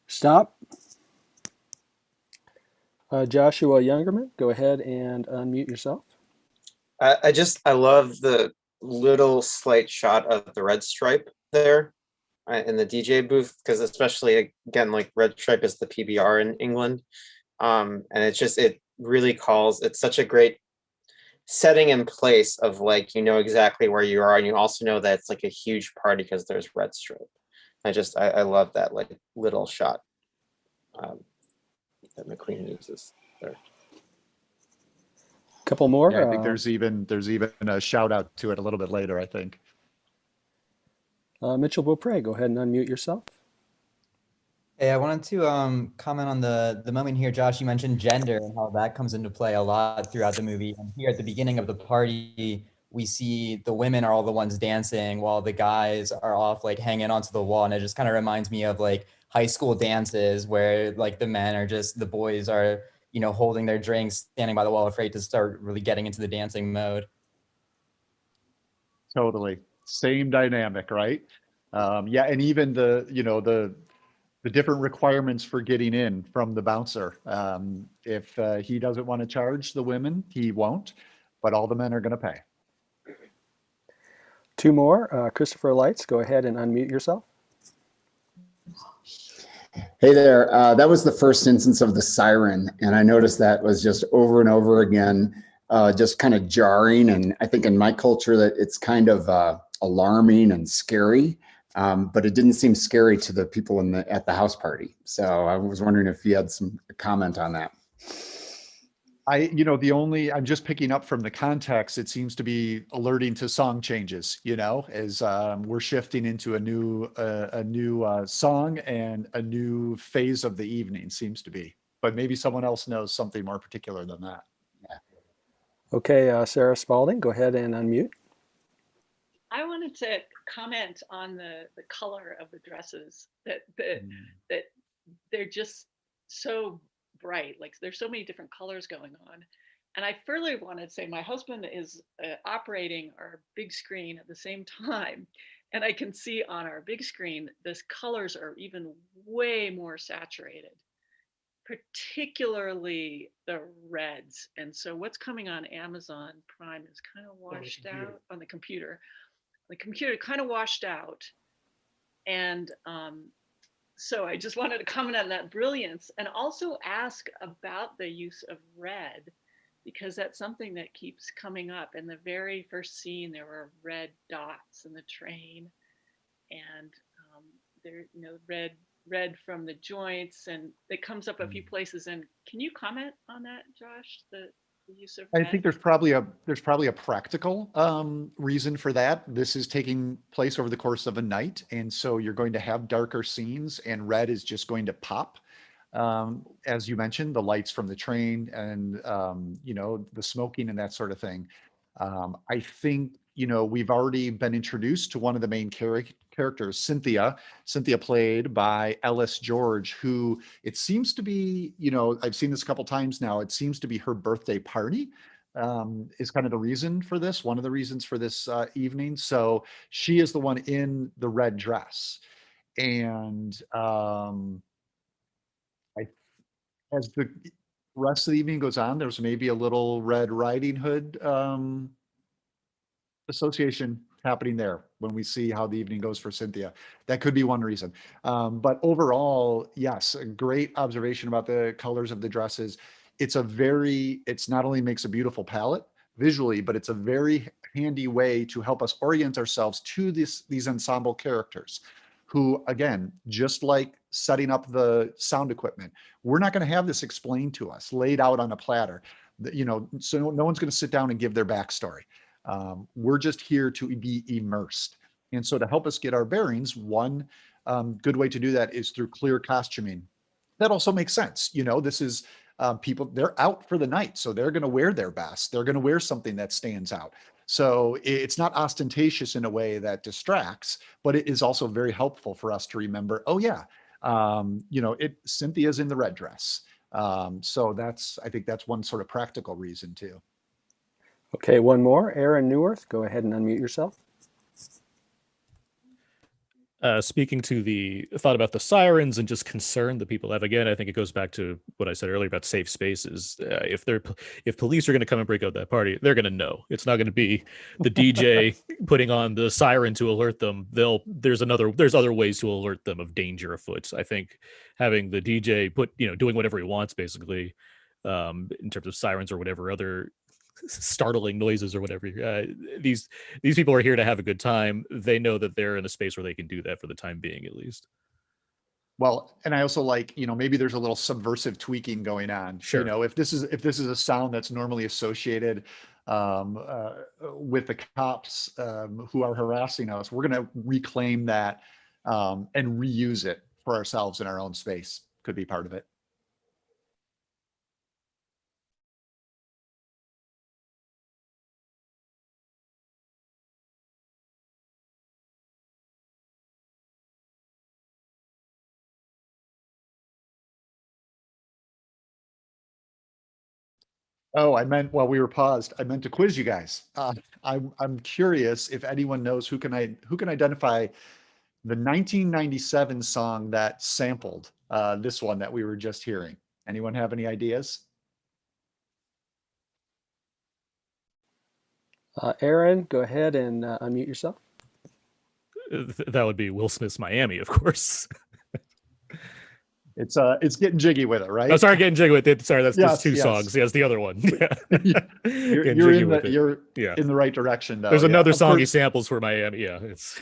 Stop. Joshua Youngerman, go ahead and unmute yourself. I love the little slight shot of the red stripe there in the DJ booth, because especially again, like red stripe is the PBR in England. And it really it's such a great setting in place of like, exactly where you are. And you also know that it's like a huge party because there's red stripe. I love that like little shot that McQueen uses there. Couple more. Yeah, I think there's even a shout out to it a little bit later, I think. Mitchell Beaupre, go ahead and unmute yourself. Hey, I wanted to comment on the moment here, Josh. You mentioned gender and how that comes into play a lot throughout the movie. And here at the beginning of the party, we see the women are all the ones dancing while the guys are off like hanging onto the wall. And it just kind of reminds me of like high school dances where like the boys are, holding their drinks, standing by the wall, afraid to start really getting into the dancing mode. Totally. Same dynamic, right? Yeah, and even the different requirements for getting in from the bouncer. If he doesn't want to charge the women, he won't, but all the men are going to pay. Two more. Christopher Lights, go ahead and unmute yourself. Hey there. That was the first instance of the siren, and I noticed that was just over and over again just kind of jarring. And I think in my culture that it's kind of alarming and scary, but it didn't seem scary to the people at the house party. So I was wondering if you had some comment on that. I'm just picking up from the context, it seems to be alerting to song changes, as we're shifting into a new song and a new phase of the evening seems to be, but maybe someone else knows something more particular than that. Yeah. Okay, Sarah Spalding, go ahead and unmute. I wanted to comment on the color of the dresses, that they're just so bright. Like there's so many different colors going on. And I further wanted to say my husband is operating our big screen at the same time. And I can see on our big screen, the colors are even way more saturated, particularly the reds. And so what's coming on Amazon Prime is kind of washed out on the computer. The computer kind of washed out. And so I just wanted to comment on that brilliance and also ask about the use of red, because that's something that keeps coming up. In the very first scene, there were red dots in the train, and there, red from the joints, and it comes up a few places. And can you comment on that, Josh? The use of red? I think there's probably a practical reason for that. This is taking place over the course of a night, and so you're going to have darker scenes, and red is just going to pop. As you mentioned, the lights from the train and the smoking and that sort of thing. I think we've already been introduced to one of the main characters, Cynthia played by Ellis George, who it seems to be, I've seen this a couple times now, it seems to be her birthday party is kind of the reason for this, one of the reasons for this evening. So she is the one in the red dress. And as the rest of the evening goes on, there's maybe a little Red Riding Hood association happening there when we see how the evening goes for Cynthia. That could be one reason. But overall, yes, a great observation about the colors of the dresses. It's not only makes a beautiful palette visually, but it's a very handy way to help us orient ourselves to these ensemble characters who, again, just like setting up the sound equipment, we're not going to have this explained to us, laid out on a platter. So no one's going to sit down and give their backstory. We're just here to be immersed. And so to help us get our bearings, one good way to do that is through clear costuming. That also makes sense. This is people, they're out for the night, so they're going to wear their best. They're going to wear something that stands out. So it's not ostentatious in a way that distracts, but it is also very helpful for us to remember, oh yeah, Cynthia's in the red dress. So I think that's one sort of practical reason too. Okay, one more. Aaron Newworth, go ahead and unmute yourself. Speaking to the thought about the sirens and just concern that people have, again, I think it goes back to what I said earlier about safe spaces. If police are going to come and break out that party, they're going to know. It's not going to be the DJ putting on the siren to alert them. There's other ways to alert them of danger afoot. I think having the DJ doing whatever he wants, basically, in terms of sirens or whatever other startling noises or whatever. These people are here to have a good time. They know that they're in a space where they can do that for the time being, at least. Well, and I also like, maybe there's a little subversive tweaking going on. Sure. If this is a sound that's normally associated with the cops who are harassing us, we're going to reclaim that and reuse it for ourselves in our own space. Could be part of it. Oh, I meant while we were paused, I meant to quiz you guys. I'm curious if anyone knows who can identify the 1997 song that sampled this one that we were just hearing. Anyone have any ideas? Aaron, go ahead and unmute yourself. That would be Will Smith's Miami, of course. It's getting jiggy with it, right? Oh, sorry, getting jiggy with it. Sorry, that's Yes, two yes. songs. Yes, the other one. Yeah. You're, Getting you're jiggy in with the it. you're Yeah. in the right direction though. There's yeah. another Of song he course, samples for Miami. Yeah, it's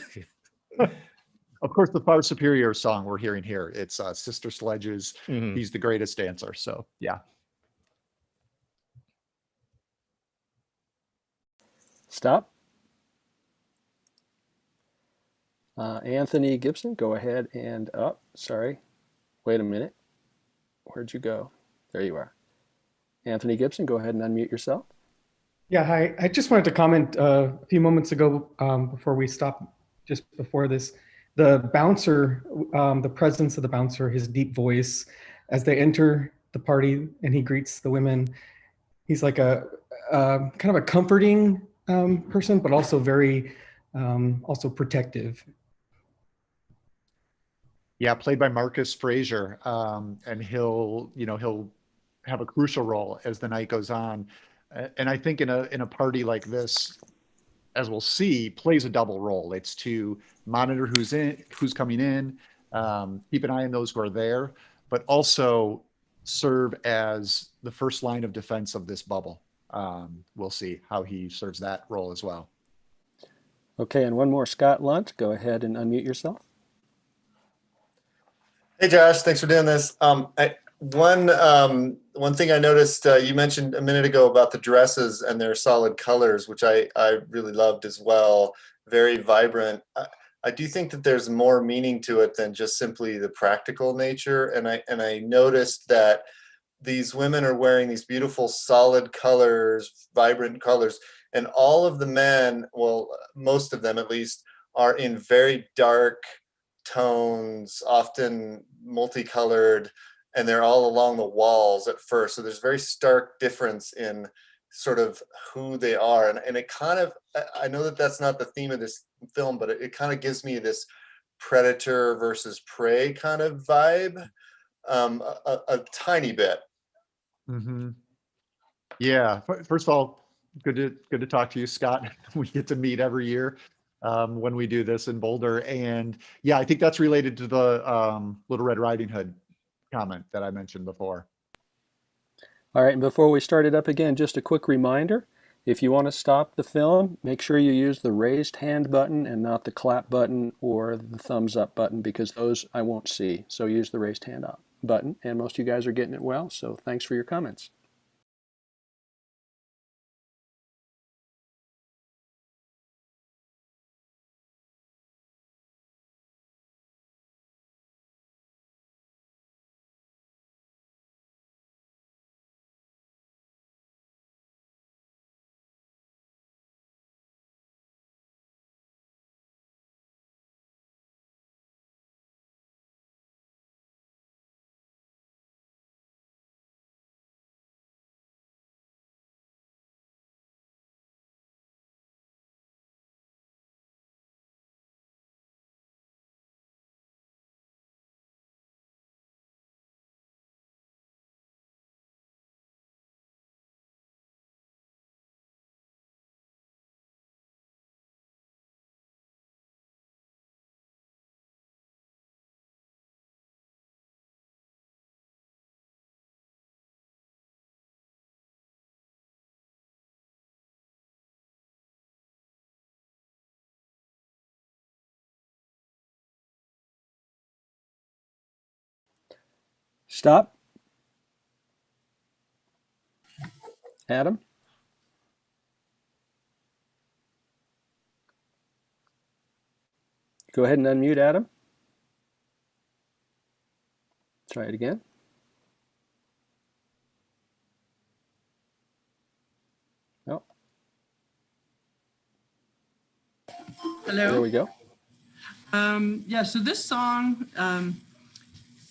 of course, the far superior song we're hearing here. It's Sister Sledge's Mhm. He's the Greatest Dancer. So yeah. Stop. Anthony Gibson, go ahead and up. Sorry. Wait a minute. Where'd you go? There you are. Anthony Gibson, go ahead and unmute yourself. Yeah, hi. I just wanted to comment a few moments ago before we stopped, just before this, the bouncer, the presence of the bouncer, his deep voice as they enter the party and he greets the women. He's like a kind of a comforting person, but also very, also protective. Yeah, played by Marcus Frazier, and he'll have a crucial role as the night goes on, and I think in a party like this, as we'll see, plays a double role. It's to monitor who's coming in, keep an eye on those who are there, but also serve as the first line of defense of this bubble. We'll see how he serves that role as well. Okay, and one more, Scott Lunt, go ahead and unmute yourself. Hey Josh, thanks for doing this. One thing I noticed, you mentioned a minute ago about the dresses and their solid colors, which I really loved as well. Very vibrant. I do think that there's more meaning to it than just simply the practical nature. And I noticed that these women are wearing these beautiful solid colors, vibrant colors, and all of the men, well, most of them at least, are in very dark tones, often multicolored, and they're all along the walls at first. So there's very stark difference in sort of who they are. And it kind of, I know that that's not the theme of this film, but it kind of gives me this predator versus prey kind of vibe, a tiny bit. Mm-hmm. Yeah. First of all, good to talk to you, Scott. We get to meet every year when we do this in Boulder, and yeah, I think that's related to the Little Red Riding Hood comment that I mentioned before. All right, and before we start it up again, just a quick reminder. If you want to stop the film, make sure you use the raised hand button and not the clap button or the thumbs up button, because those I won't see. So use the raised hand up button, and most of you guys are getting it well, so thanks for your comments. Stop. Adam? Go ahead and unmute Adam. Try it again. Oh. Hello. There we go. Yeah, so this song,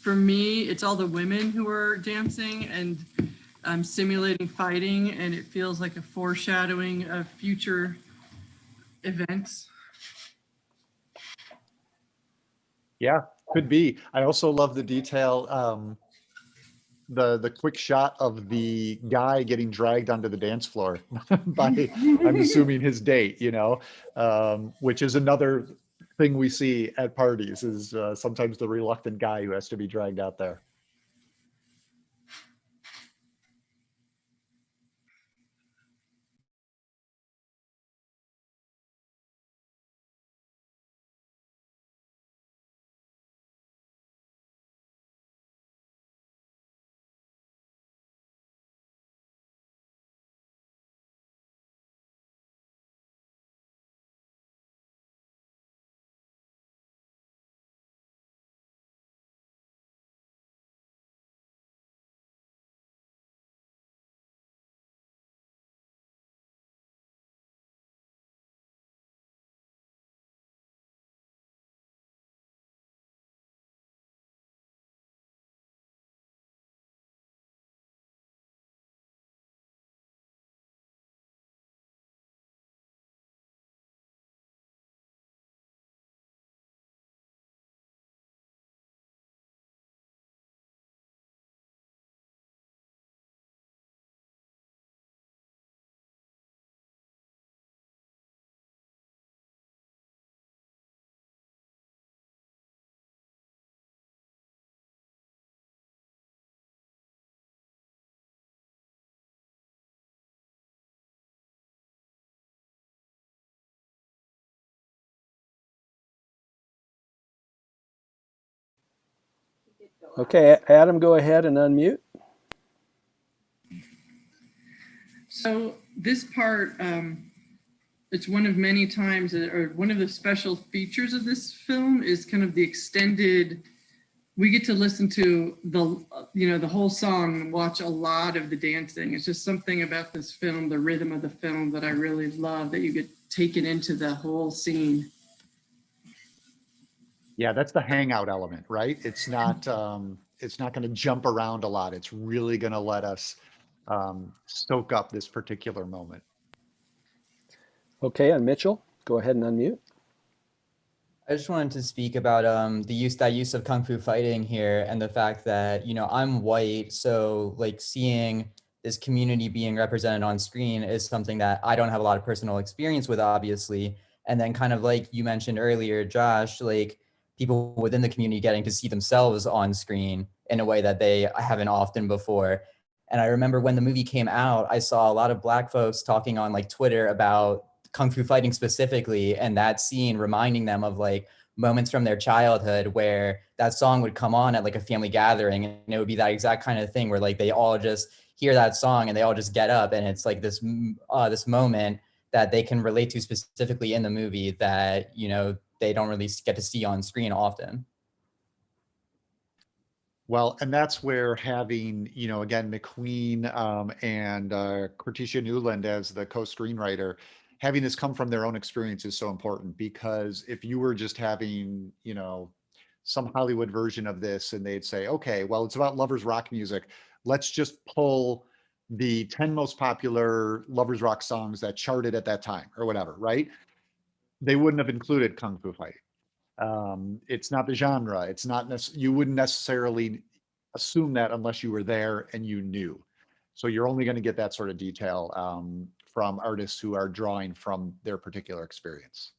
for me, it's all the women who are dancing and simulating fighting, and it feels like a foreshadowing of future events. Yeah, could be. I also love the detail, the quick shot of the guy getting dragged onto the dance floor by, I'm assuming, his date, which is another thing we see at parties is sometimes the reluctant guy who has to be dragged out there. Okay, Adam, go ahead and unmute. So this part, it's one of many times, or one of the special features of this film is kind of the extended. We get to listen to the whole song and watch a lot of the dancing. It's just something about this film, the rhythm of the film, that I really love. That you get taken into the whole scene. Yeah, that's the hangout element, right? It's not going to jump around a lot. It's really going to let us soak up this particular moment. Okay, and Mitchell, go ahead and unmute. I just wanted to speak about the use of kung fu fighting here, and the fact that, you know, I'm white, so like seeing this community being represented on screen is something that I don't have a lot of personal experience with, obviously. And then kind of like you mentioned earlier, Josh, like people within the community getting to see themselves on screen in a way that they haven't often before. And I remember when the movie came out, I saw a lot of Black folks talking on like Twitter about kung fu fighting specifically, and that scene reminding them of like moments from their childhood where that song would come on at like a family gathering, and it would be that exact kind of thing where like they all just hear that song and they all just get up, and it's like this this moment that they can relate to specifically in the movie that, you know, they don't really get to see on screen often. Well, and that's where having, you know, again, McQueen and Cortesia Newland as the co-screenwriter, having this come from their own experience is so important, because if you were just having, you know, some Hollywood version of this and they'd say, okay, well, it's about lovers rock music, let's just pull the 10 most popular lovers rock songs that charted at that time or whatever, right? They wouldn't have included kung fu fighting. It's not the genre. It's not you wouldn't necessarily assume that unless you were there and you knew. So you're only going to get that sort of detail from artists who are drawing from their particular experience.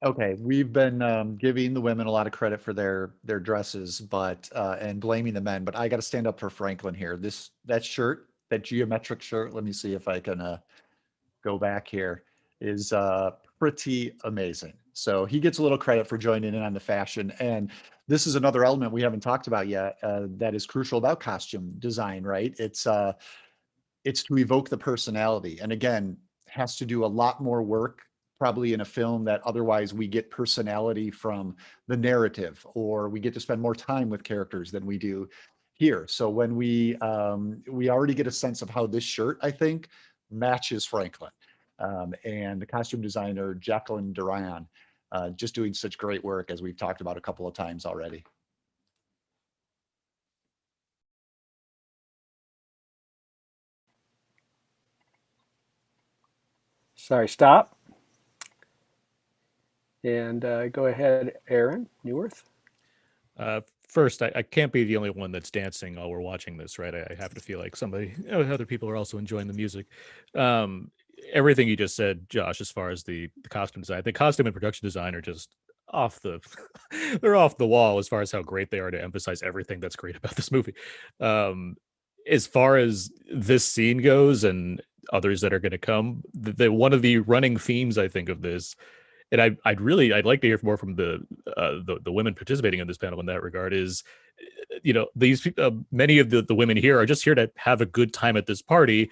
Okay, we've been giving the women a lot of credit for their dresses, but and blaming the men. But I got to stand up for Franklin here. That shirt, that geometric shirt. Let me see if I can go back here. Is pretty amazing. So he gets a little credit for joining in on the fashion. And this is another element we haven't talked about yet that is crucial about costume design, right? It's to evoke the personality. And again, has to do a lot more work probably in a film that otherwise we get personality from the narrative, or we get to spend more time with characters than we do here. So when we already get a sense of how this shirt, I think, matches Franklin. And the costume designer, Jacqueline Duran, just doing such great work, as we've talked about a couple of times already. Sorry, stop. And go ahead, Aaron Newworth. First, I can't be the only one that's dancing while we're watching this, right? I have to feel like other people are also enjoying the music. Everything you just said, Josh, as far as the costume design, the costume and production design are just off the, they're off the wall as far as how great they are to emphasize everything that's great about this movie. As far as this scene goes and others that are going to come, one of the running themes I think of this, and I'd like to hear more from the women participating in this panel in that regard, is these many of the women here are just here to have a good time at this party,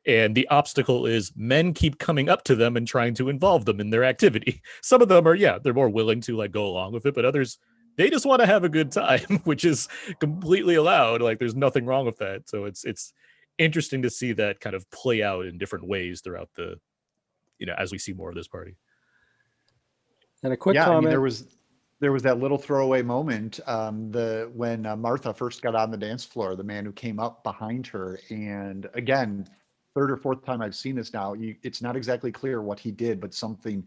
and the obstacle is men keep coming up to them and trying to involve them in their activity. Some of them are, they're more willing to like go along with it, but others, they just want to have a good time, which is completely allowed. Like there's nothing wrong with that. So it's interesting to see that kind of play out in different ways throughout the as we see more of this party. And a quick Yeah, comment. I mean, there was that little throwaway moment when Martha first got on the dance floor, the man who came up behind her, and again, third or fourth time I've seen this now, it's not exactly clear what he did, but something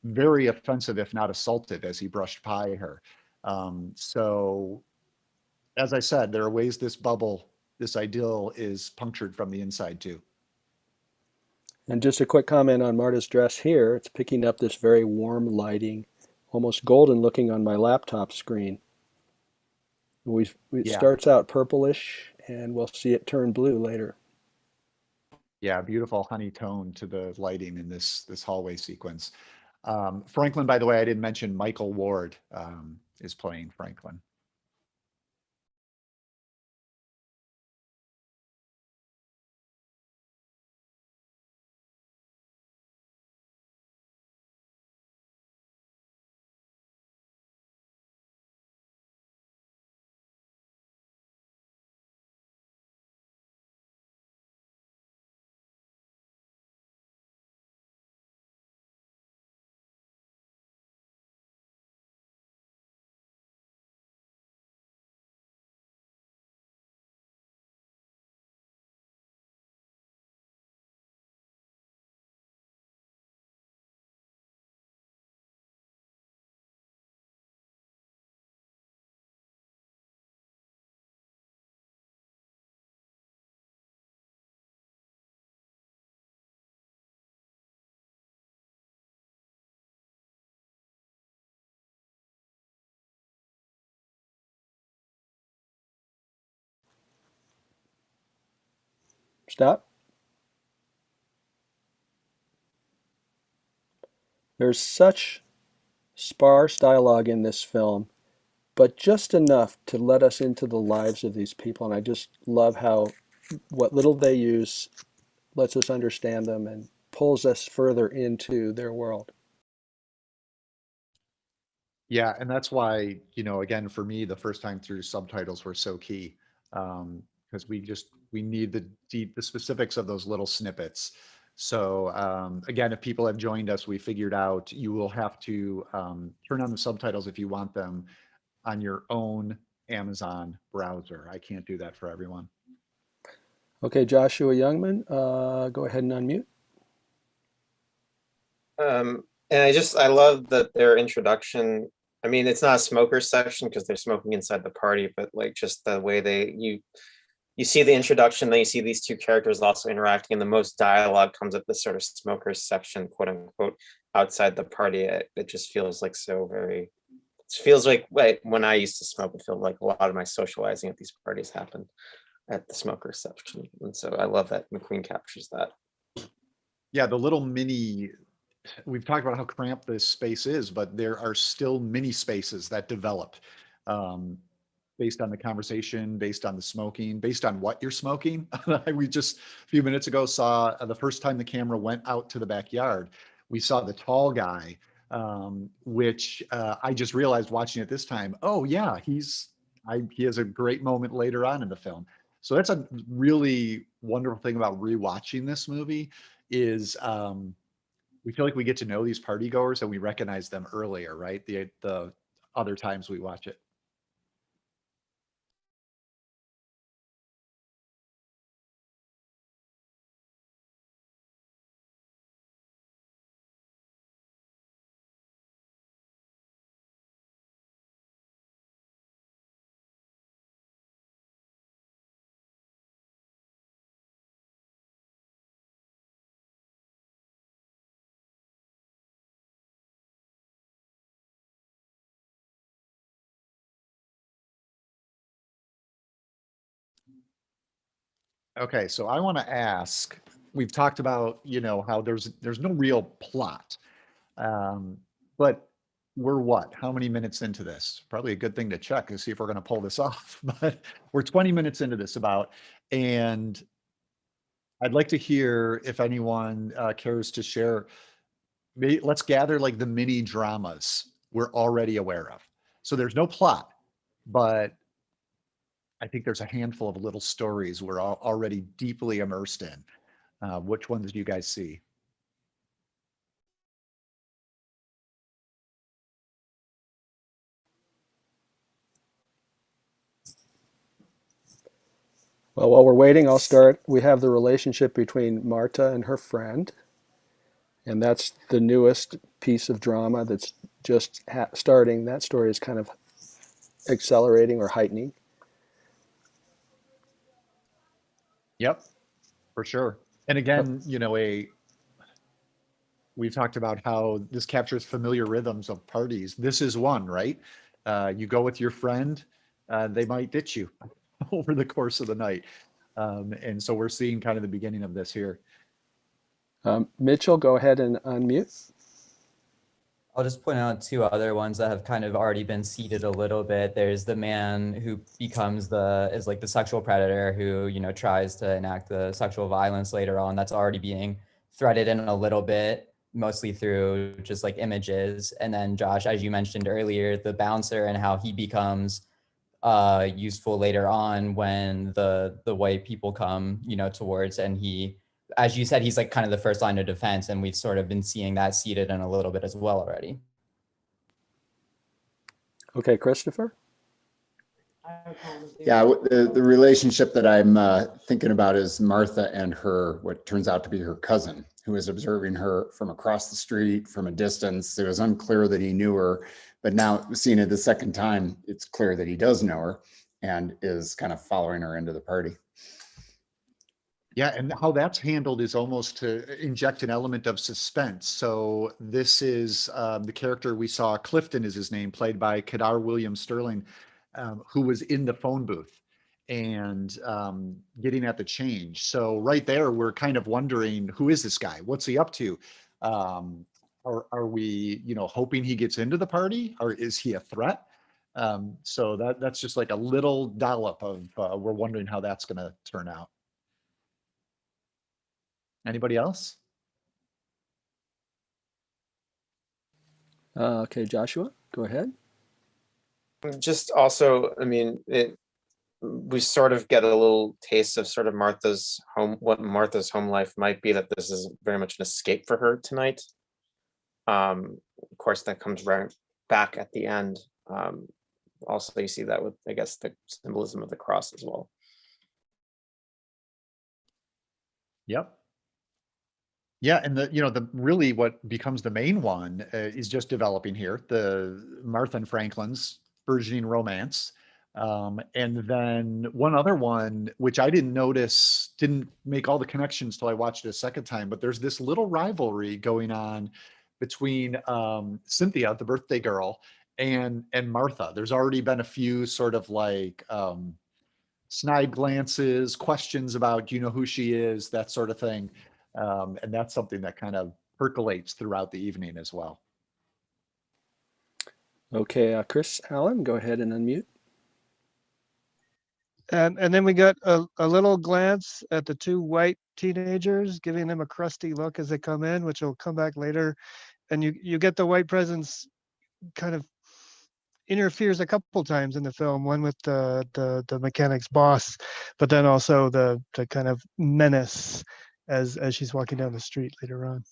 very offensive, if not assaultive, as he brushed by her. So, as I said, there are ways this ideal is punctured from the inside too. And just a quick comment on Marta's dress here. It's picking up this very warm lighting, almost golden looking on my laptop screen. It starts out purplish, and we'll see it turn blue later. Yeah, beautiful honey tone to the lighting in this hallway sequence. Franklin, by the way, I didn't mention Michael Ward is playing Franklin. Stop. There's such sparse dialogue in this film, but just enough to let us into the lives of these people. And I just love how what little they use lets us understand them and pulls us further into their world. Yeah, and that's why, again, for me, the first time through, subtitles were so key, because we need the specifics of those little snippets. So again, if people have joined us, we figured out you will have to turn on the subtitles if you want them on your own Amazon browser. I can't do that for everyone. Okay, Joshua Youngman, go ahead and unmute. And I love that their introduction. I mean, it's not a smoker section because they're smoking inside the party, but like just the way you see the introduction, then you see these two characters also interacting, and the most dialogue comes at this sort of smokers section, quote unquote, outside the party. It just feels like it feels like when I used to smoke, it felt like a lot of my socializing at these parties happened at the smoker section. And so I love that McQueen captures that. Yeah, the little mini, we've talked about how cramped this space is, but there are still mini spaces that develop based on the conversation, based on the smoking, based on what you're smoking. We just a few minutes ago saw the first time the camera went out to the backyard, we saw the tall guy, which I just realized watching it this time, oh yeah, he has a great moment later on in the film. So that's a really wonderful thing about rewatching this movie is we feel like we get to know these party goers and we recognize them earlier, right? The other times we watch it. Okay, so I want to ask, we've talked about, how there's no real plot. But we're what? How many minutes into this? Probably a good thing to check and see if we're going to pull this off. But we're 20 minutes into this and I'd like to hear if anyone cares to share. Let's gather like the mini dramas we're already aware of. So there's no plot, but I think there's a handful of little stories we're all already deeply immersed in. Which ones do you guys see? Well, while we're waiting, I'll start. We have the relationship between Marta and her friend, and that's the newest piece of drama that's just starting. That story is kind of accelerating or heightening. Yep, for sure. And again, we've talked about how this captures familiar rhythms of parties. This is one, right? You go with your friend, they might ditch you over the course of the night. And so we're seeing kind of the beginning of this here. Mitchell, go ahead and unmute. I'll just point out two other ones that have kind of already been seeded a little bit. There's the man who is like the sexual predator who, tries to enact the sexual violence later on. That's already being threaded in a little bit, mostly through just like images. And then Josh, as you mentioned earlier, the bouncer and how he becomes useful later on when the white people come, towards, and he, as you said, he's like kind of the first line of defense, and we've sort of been seeing that seeded in a little bit as well already. Okay, Christopher? Yeah, the relationship that I'm thinking about is Martha and her, what turns out to be her cousin, who is observing her from across the street, from a distance. It was unclear that he knew her, but now seeing it the second time, it's clear that he does know her and is kind of following her into the party. Yeah, and how that's handled is almost to inject an element of suspense. So this is the character we saw, Clifton is his name, played by Kadar William Sterling, who was in the phone booth and getting at the change. So right there, we're kind of wondering, who is this guy? What's he up to? Are we, hoping he gets into the party, or is he a threat? So that's just like a little dollop of we're wondering how that's going to turn out. Anybody else? Okay, Joshua, go ahead. Just also, I mean, we sort of get a little taste of sort of Martha's home, what Martha's home life might be, that this is very much an escape for her tonight. Of course, that comes right back at the end. Also, you see that with, I guess, the symbolism of the cross as well. Yep. Yeah, and the really what becomes the main one is just developing here, the Martha and Franklin's burgeoning romance. And then one other one, which I didn't make all the connections till I watched it a second time, but there's this little rivalry going on between Cynthia, the birthday girl, and Martha. There's already been a few sort of like snide glances, questions about, do you know who she is, that sort of thing. And that's something that kind of percolates throughout the evening as well. Okay, Chris Allen, go ahead and unmute. And then we got a little glance at the two white teenagers, giving them a crusty look as they come in, which will come back later. And you get the white presence kind of interferes a couple times in the film, one with the mechanic's boss, but then also the kind of menace as she's walking down the street later on.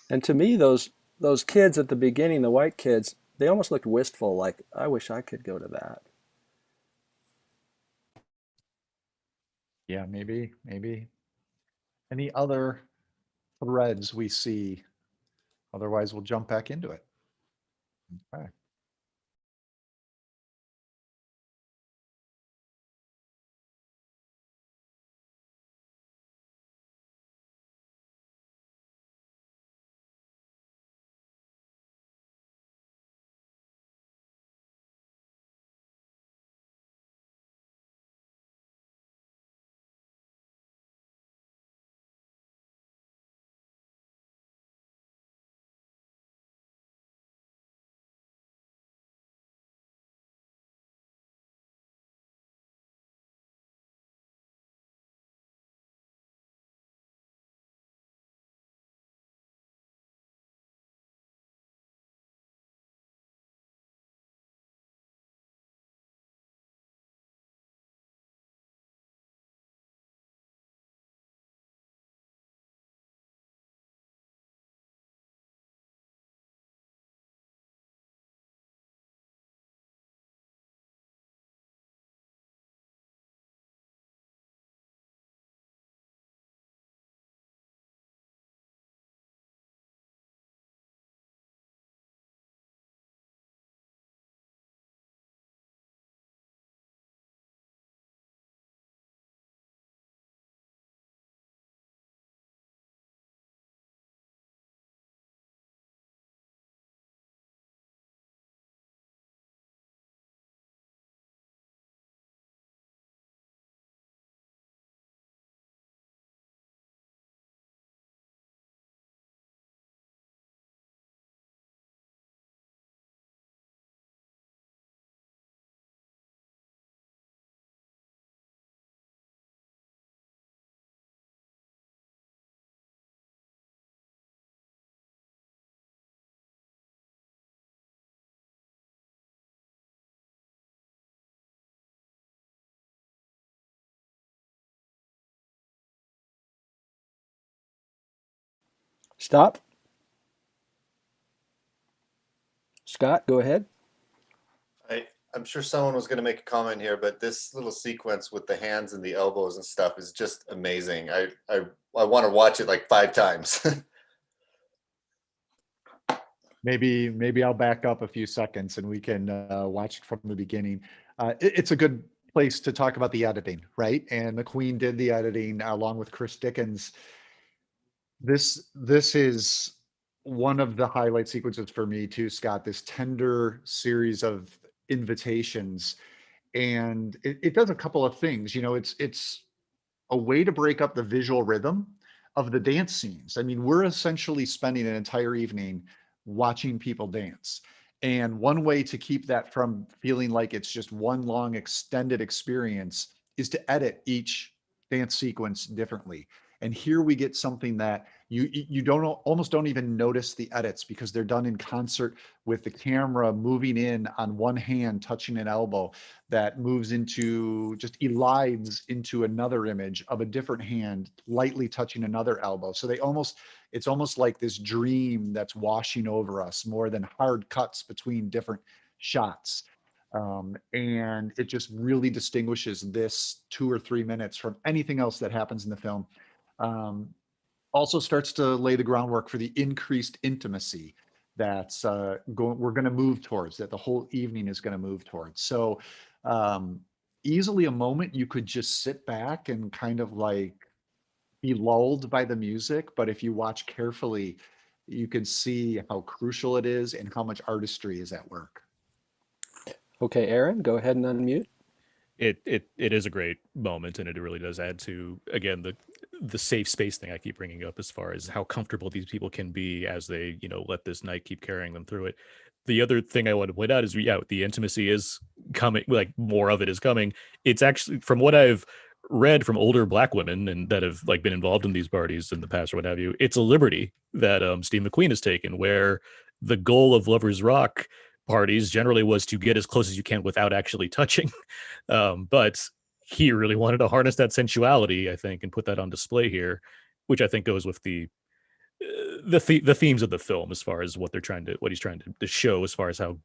And to me, those kids at the beginning, the white kids, they almost looked wistful, like, I wish I could go to that. Yeah, maybe. Any other threads we see? Otherwise, we'll jump back into it. Okay. Stop. Scott, go ahead. I'm sure someone was going to make a comment here, but this little sequence with the hands and the elbows and stuff is just amazing. I want to watch it like 5 times. Maybe I'll back up a few seconds and we can watch it from the beginning. It's a good place to talk about the editing, right? And the Queen did the editing along with Chris Dickens. This is one of the highlight sequences for me too, Scott. This tender series of invitations, and it does a couple of things. You know, it's a way to break up the visual rhythm of the dance scenes. I mean, we're essentially spending an entire evening watching people dance. And one way to keep that from feeling like it's just one long extended experience is to edit each dance sequence differently. And here we get something that you don't almost don't even notice the edits because they're done in concert with the camera moving in on one hand, touching an elbow that moves into just elides into another image of a different hand, lightly touching another elbow. So it's almost like this dream that's washing over us more than hard cuts between different shots. And it just really distinguishes this 2 or 3 minutes from anything else that happens in the film. Also starts to lay the groundwork for the increased intimacy that's we're going to move towards, that the whole evening is going to move towards. So easily a moment you could just sit back and kind of like be lulled by the music, but if you watch carefully, you can see how crucial it is and how much artistry is at work. Okay, Aaron, go ahead and unmute. It is a great moment, and it really does add to, again, the safe space thing I keep bringing up as far as how comfortable these people can be as they, let this night keep carrying them through it. The other thing I want to point out is, yeah, the intimacy is coming, like more of it is coming. It's actually, from what I've read from older Black women and that have like been involved in these parties in the past or what have you, it's a liberty that Steve McQueen has taken, where the goal of Lovers Rock parties generally was to get as close as you can without actually touching. But he really wanted to harness that sensuality, I think, and put that on display here, which I think goes with the themes of the film as far as what he's trying to show as far as how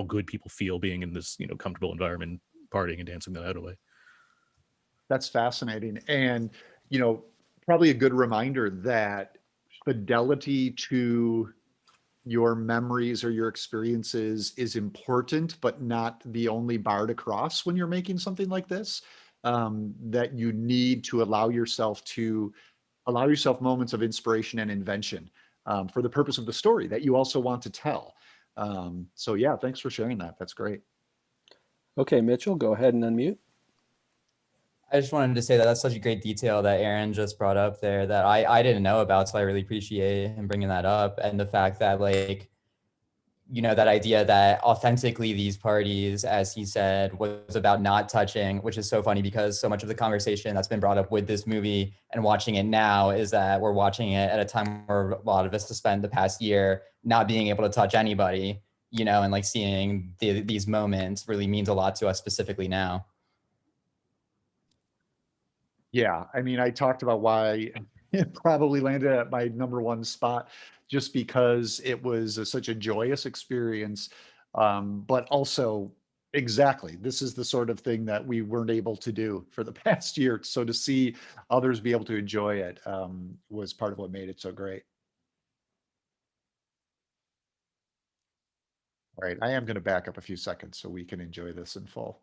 good people feel being in this comfortable environment, partying and dancing the night away. That's fascinating, and probably a good reminder that fidelity to your memories or your experiences is important, but not the only bar to cross when you're making something like this. That you need to allow yourself moments of inspiration and invention for the purpose of the story that you also want to tell. So yeah, thanks for sharing that. That's great. Okay, Mitchell, go ahead and unmute. I just wanted to say that that's such a great detail that Aaron just brought up there that I didn't know about. So I really appreciate him bringing that up. And the fact that that idea that authentically these parties, as he said, was about not touching, which is so funny because so much of the conversation that's been brought up with this movie and watching it now is that we're watching it at a time where a lot of us have spent the past year not being able to touch anybody, and like seeing these moments really means a lot to us specifically now. Yeah, I mean, I talked about why it probably landed at my number one spot, just because it was such a joyous experience. But also, exactly, this is the sort of thing that we weren't able to do for the past year. So to see others be able to enjoy it was part of what made it so great. All right, I am going to back up a few seconds so we can enjoy this in full.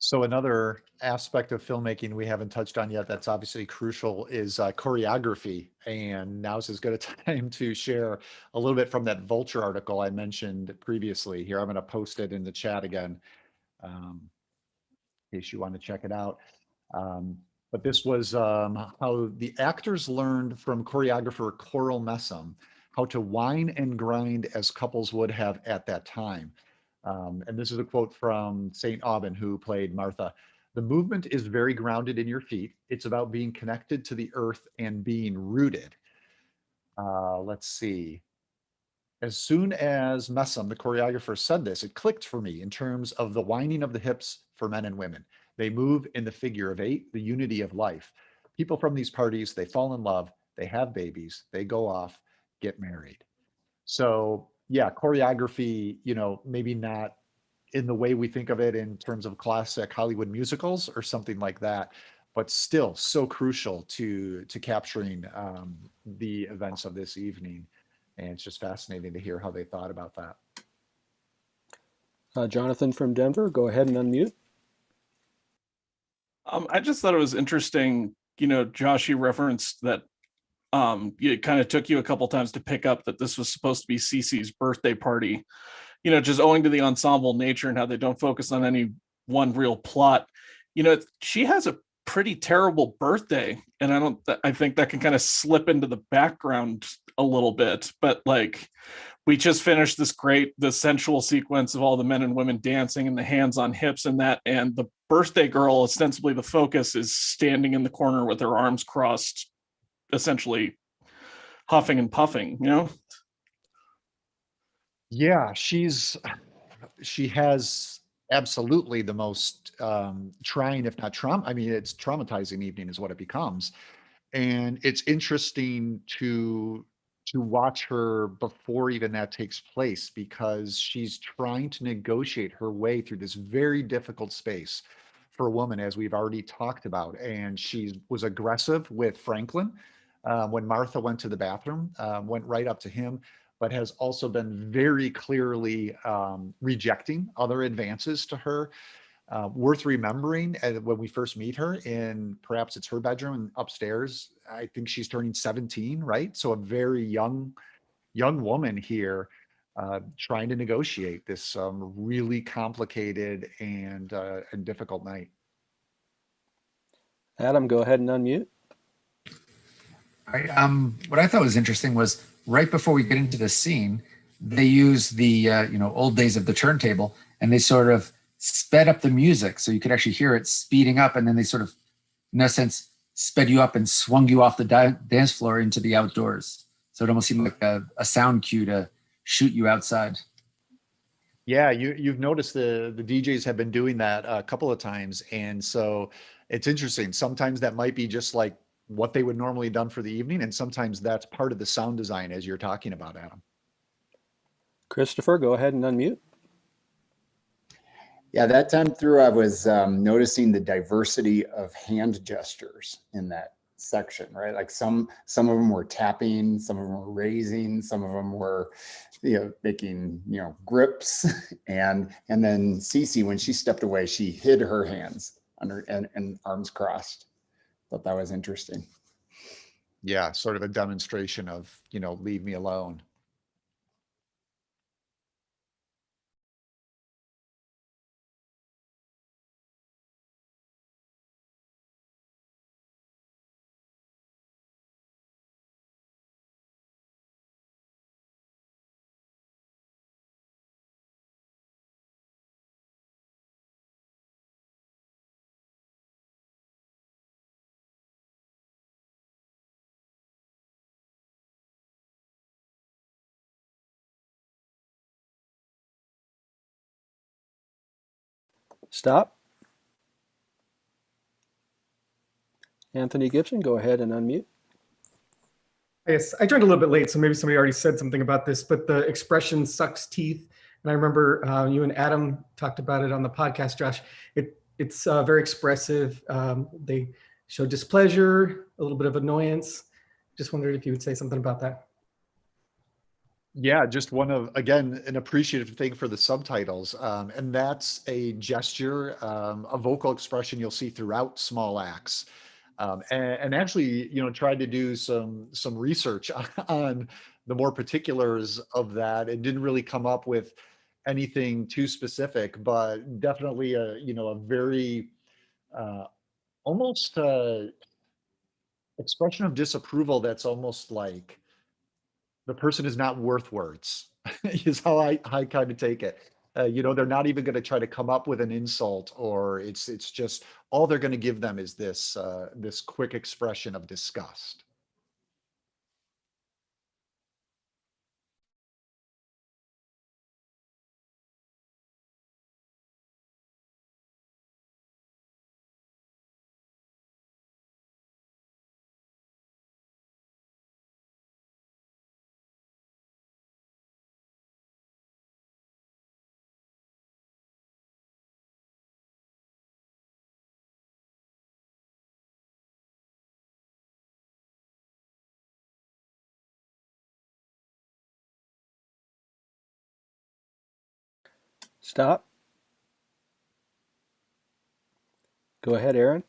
So another aspect of filmmaking we haven't touched on yet that's obviously crucial is choreography. And now's as good a time to share a little bit from that Vulture article I mentioned previously. Here, I'm going to post it in the chat again, in case you want to check it out. But this was how the actors learned from choreographer Coral Messam how to whine and grind as couples would have at that time. And this is a quote from St. Aubin, who played Martha. The movement is very grounded in your feet. It's about being connected to the earth and being rooted. Let's see. As soon as Messam, the choreographer, said this, it clicked for me in terms of the winding of the hips for men and women. They move in the figure of eight, the unity of life. People from these parties, they fall in love, they have babies, they go off, get married. So yeah, choreography, you know, maybe not in the way we think of it in terms of classic Hollywood musicals or something like that, but still so crucial to capturing the events of this evening. And it's just fascinating to hear how they thought about that. Jonathan from Denver, go ahead and unmute. I just thought it was interesting, you know, Josh, you referenced that it kind of took you a couple times to pick up that this was supposed to be Cece's birthday party, you know, just owing to the ensemble nature and how they don't focus on any one real plot. You know, she has a pretty terrible birthday, and I think that can kind of slip into the background a little bit, but like we just finished the sensual sequence of all the men and women dancing and the hands on hips and that, and the birthday girl, ostensibly the focus, is standing in the corner with her arms crossed, essentially huffing and puffing, you know? Yeah, she has absolutely the most trying, if not trauma. I mean, it's traumatizing evening is what it becomes. And it's interesting to watch her before even that takes place, because she's trying to negotiate her way through this very difficult space for a woman, as we've already talked about. And she was aggressive with Franklin when Martha went to the bathroom, went right up to him, but has also been very clearly rejecting other advances to her. Worth remembering when we first meet her in, perhaps it's her bedroom upstairs. I think she's turning 17, right? So a very young woman here, trying to negotiate this really complicated and difficult night. Adam, go ahead and unmute. All right. What I thought was interesting was right before we get into this scene, they use the old days of the turntable, and they sort of sped up the music so you could actually hear it speeding up, and then they sort of, in a sense, sped you up and swung you off the dance floor into the outdoors. So it almost seemed like a sound cue to shoot you outside. Yeah, you've noticed the DJs have been doing that a couple of times, and so it's interesting. Sometimes that might be just like what they would normally have done for the evening, and sometimes that's part of the sound design, as you're talking about, Adam. Christopher, go ahead and unmute. Yeah, that time through, I was noticing the diversity of hand gestures in that section, right? Like some of them were tapping, some of them were raising, some of them were, making, grips, and then Cece, when she stepped away, she hid her hands under and arms crossed. Thought that was interesting. Yeah, sort of a demonstration of, leave me alone. Stop. Anthony Gibson, go ahead and unmute. Yes, I joined a little bit late, so maybe somebody already said something about this, but the expression sucks teeth. And I remember you and Adam talked about it on the podcast, Josh. It's very expressive. They show displeasure, a little bit of annoyance. Just wondered if you would say something about that. Yeah, just one of, again, an appreciative thing for the subtitles. And that's a gesture, a vocal expression you'll see throughout small acts. And actually, tried to do some research on the more particulars of that. It didn't really come up with anything too specific, but definitely a very almost expression of disapproval that's almost like the person is not worth words is how I kind of take it. They're not even going to try to come up with an insult, or it's just all they're going to give them is this quick expression of disgust. Stop. Go ahead, Aaron.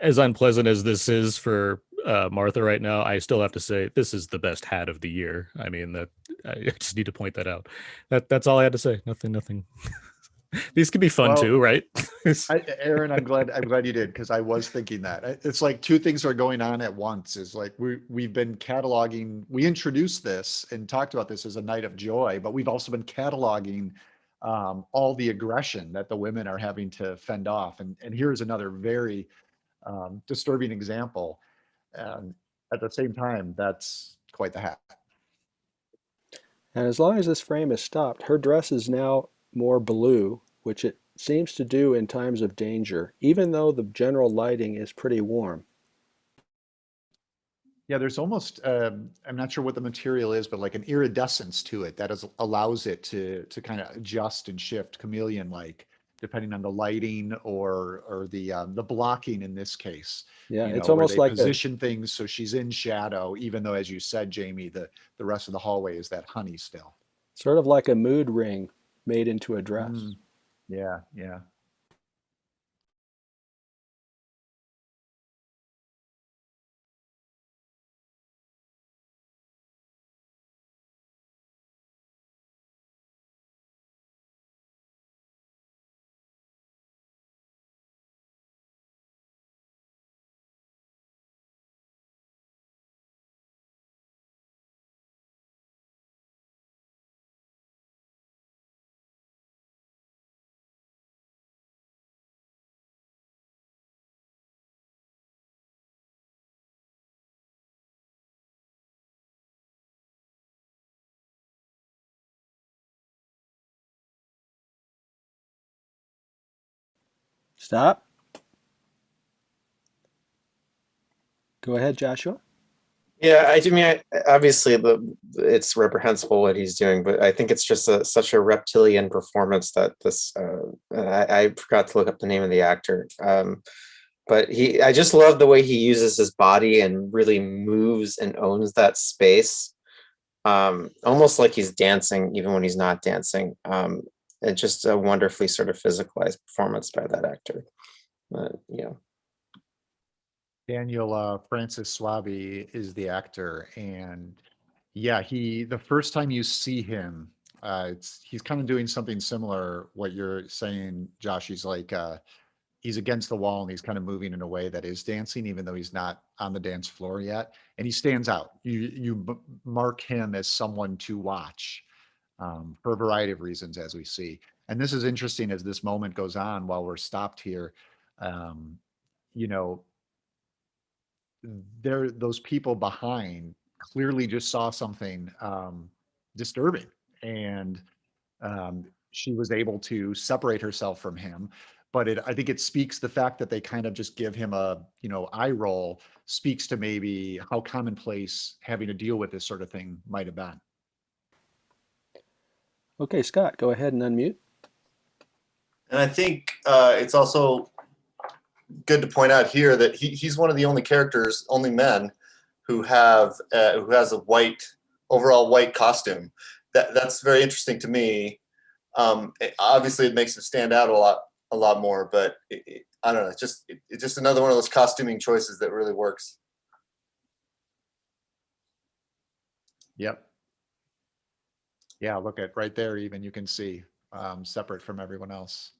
As unpleasant as this is for Martha right now, I still have to say this is the best hat of the year. I mean, that I just need to point that out. That's all I had to say. Nothing. These could be fun Well, too, right? Aaron, I'm glad you did, because I was thinking that. It's like two things are going on at once. Is like we've been cataloging. We introduced this and talked about this as a night of joy, but we've also been cataloging all the aggression that the women are having to fend off. And here's another very disturbing example. At the same time, that's quite the hat. And as long as this frame is stopped, her dress is now more blue, which it seems to do in times of danger, even though the general lighting is pretty warm. Yeah, there's almost, I'm not sure what the material is, but like an iridescence to it that allows it to kind of adjust and shift chameleon-like, depending on the lighting or the blocking in this case. Yeah, it's Where almost they like position things so she's in shadow, even though, as you said, Jamie, the rest of the hallway is that honey still. sort of like a mood ring made into a dress. Yeah, yeah. Stop. Go ahead, Joshua. Yeah, obviously it's reprehensible what he's doing, but I think it's just such a reptilian performance that this. I forgot to look up the name of the actor, but I just love the way he uses his body and really moves and owns that space, almost like he's dancing even when he's not dancing. It's just a wonderfully sort of physicalized performance by that actor. Yeah. Daniel Francis Swaby is the actor, and yeah, the first time you see him, he's kind of doing something similar. What you're saying, Josh, he's against the wall and he's kind of moving in a way that is dancing, even though he's not on the dance floor yet, and he stands out. You mark him as someone to watch for a variety of reasons, as we see. And this is interesting as this moment goes on while we're stopped here. You know, those people behind clearly just saw something disturbing, and she was able to separate herself from him. But I think it speaks, the fact that they kind of just give him a eye roll speaks to maybe how commonplace having to deal with this sort of thing might have been. Okay, Scott, go ahead and unmute. And I think it's also good to point out here that he's one of the only characters, only men, who has a white overall white costume. That's very interesting to me. Obviously, it makes him stand out a lot more. But I don't know. It's just another one of those costuming choices that really works. Yep. Yeah, look at right there, even you can see separate from everyone else.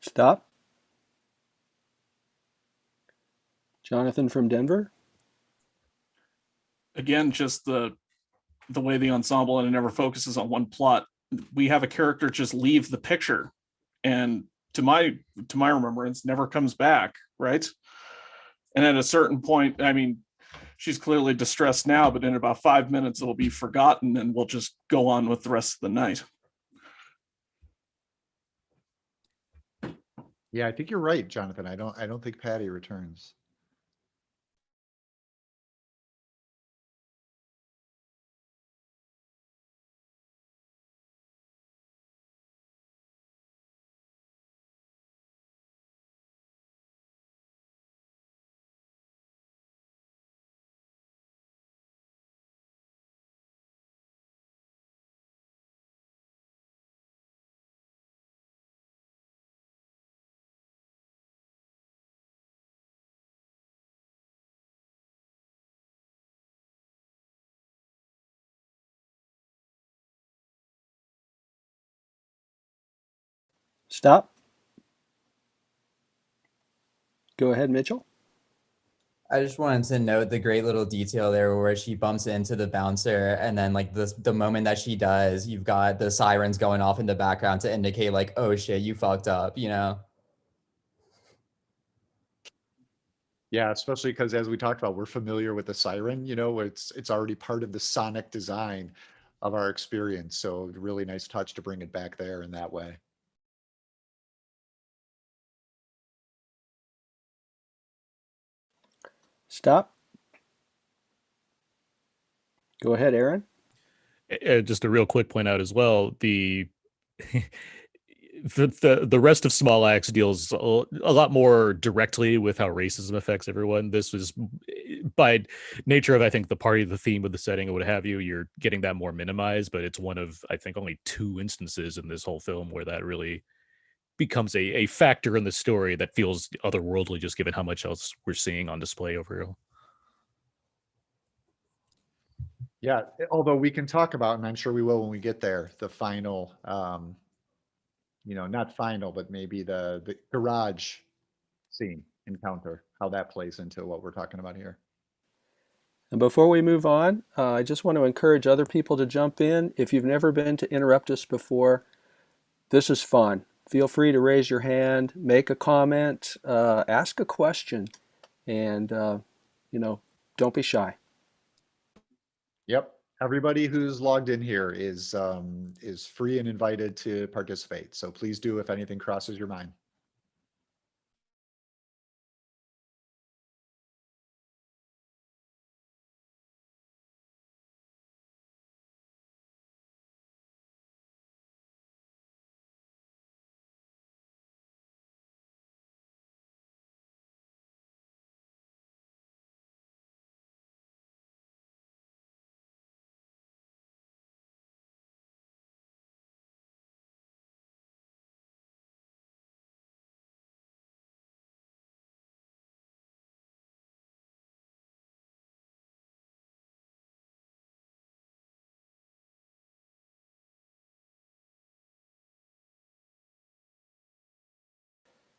Stop. Jonathan from Denver. Again, just the way the ensemble and it never focuses on one plot. We have a character just leave the picture, and to my remembrance, never comes back, right? And at a certain point, I mean, she's clearly distressed now, but in about 5 minutes, it'll be forgotten, and we'll just go on with the rest of the night. Yeah, I think you're right, Jonathan. I don't think Patty returns. Stop. Go ahead, Mitchell. I just wanted to note the great little detail there where she bumps into the bouncer, and then like the moment that she does, you've got the sirens going off in the background to indicate like, oh shit, you fucked up, you know? Yeah, especially because as we talked about, we're familiar with the siren, it's already part of the sonic design of our experience. So really nice touch to bring it back there in that way. Stop. Go ahead, Aaron. Just a real quick point out as well, the the rest of Small Axe deals a lot more directly with how racism affects everyone. This was, by nature of, I think, the party, the theme of the setting, or what have you, you're getting that more minimized, but it's one of, I think, only 2 instances in this whole film where that really becomes a factor in the story that feels otherworldly, just given how much else we're seeing on display over here. Yeah, although we can talk about, and I'm sure we will when we get there, the final, not final, but maybe the garage scene encounter, how that plays into what we're talking about here. And before we move on, I just want to encourage other people to jump in. If you've never been to Interruptus before, this is fun. Feel free to raise your hand, make a comment, ask a question, and don't be shy. Yep. Everybody who's logged in here is free and invited to participate. So please do if anything crosses your mind.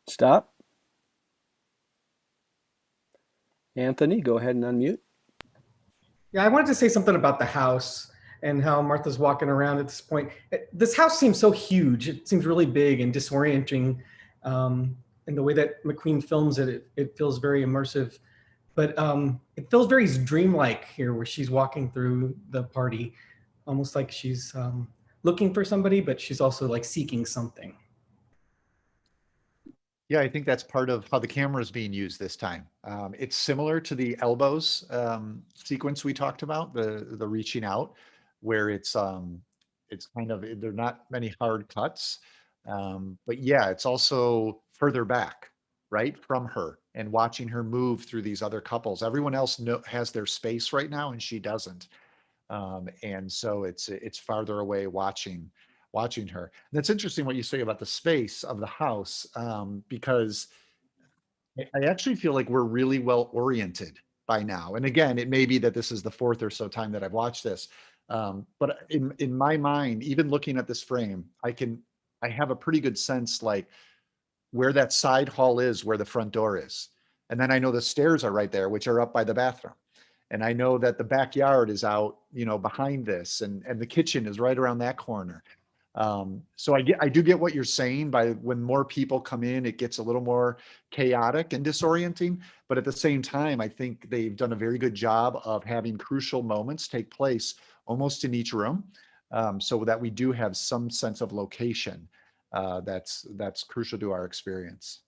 Stop. Anthony, go ahead and unmute. Yeah, I wanted to say something about the house and how Martha's walking around at this point. This house seems so huge. It seems really big and disorienting. And the way that McQueen films it, it feels very immersive. But it feels very dreamlike here, where she's walking through the party, almost like she's looking for somebody, but she's also like seeking something. Yeah, I think that's part of how the camera is being used this time. It's similar to the elbows sequence we talked about, the reaching out, where it's kind of, there are not many hard cuts, but yeah, it's also further back, right, from her, and watching her move through these other couples. Everyone else has their space right now, and she doesn't, and so it's farther away watching her. And that's interesting what you say about the space of the house, because I actually feel like we're really well oriented by now. And again, it may be that this is the fourth or so time that I've watched this. But in my mind, even looking at this frame, I have a pretty good sense like where that side hall is, where the front door is. And then I know the stairs are right there, which are up by the bathroom. And I know that the backyard is out, behind this, and the kitchen is right around that corner. So I do get what you're saying. By when more people come in, it gets a little more chaotic and disorienting. But at the same time, I think they've done a very good job of having crucial moments take place almost in each room, so that we do have some sense of location that's crucial to our experience.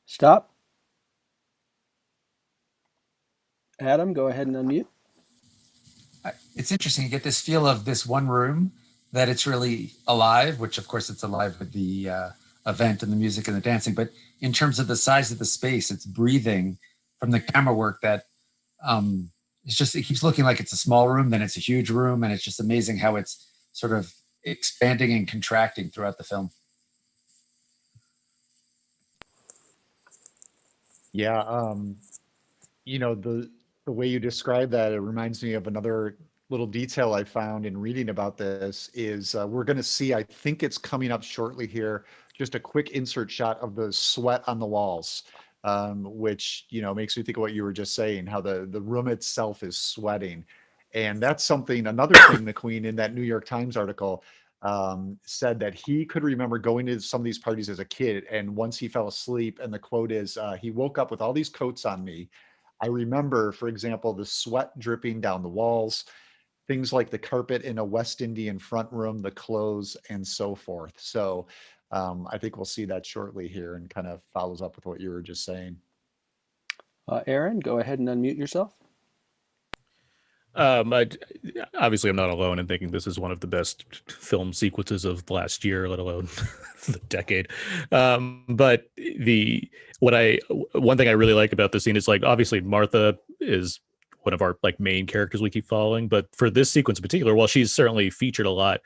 Stop. Adam, go ahead and unmute. It's interesting. You get this feel of this one room that it's really alive, which of course it's alive with the event and the music and the dancing. But in terms of the size of the space, it's breathing from the camera work that it keeps looking like it's a small room, then it's a huge room. And it's just amazing how it's sort of expanding and contracting throughout the film. Yeah, the way you describe that, it reminds me of another little detail I found in reading about this is we're going to see, I think it's coming up shortly here, just a quick insert shot of the sweat on the walls, which, you know, makes me think of what you were just saying, how the room itself is sweating. And that's something, another thing the Queen in that New York Times article said that he could remember going to some of these parties as a kid. And once he fell asleep, and the quote is, he woke up with all these coats on me. I remember, for example, the sweat dripping down the walls, things like the carpet in a West Indian front room, the clothes, and so forth. So I think we'll see that shortly here, and kind of follows up with what you were just saying. Aaron, go ahead and unmute yourself. Obviously, I'm not alone in thinking this is one of the best film sequences of last year, let alone the decade. But one thing I really like about the scene is, like, obviously Martha is one of our like main characters we keep following, but for this sequence in particular, while she's certainly featured a lot,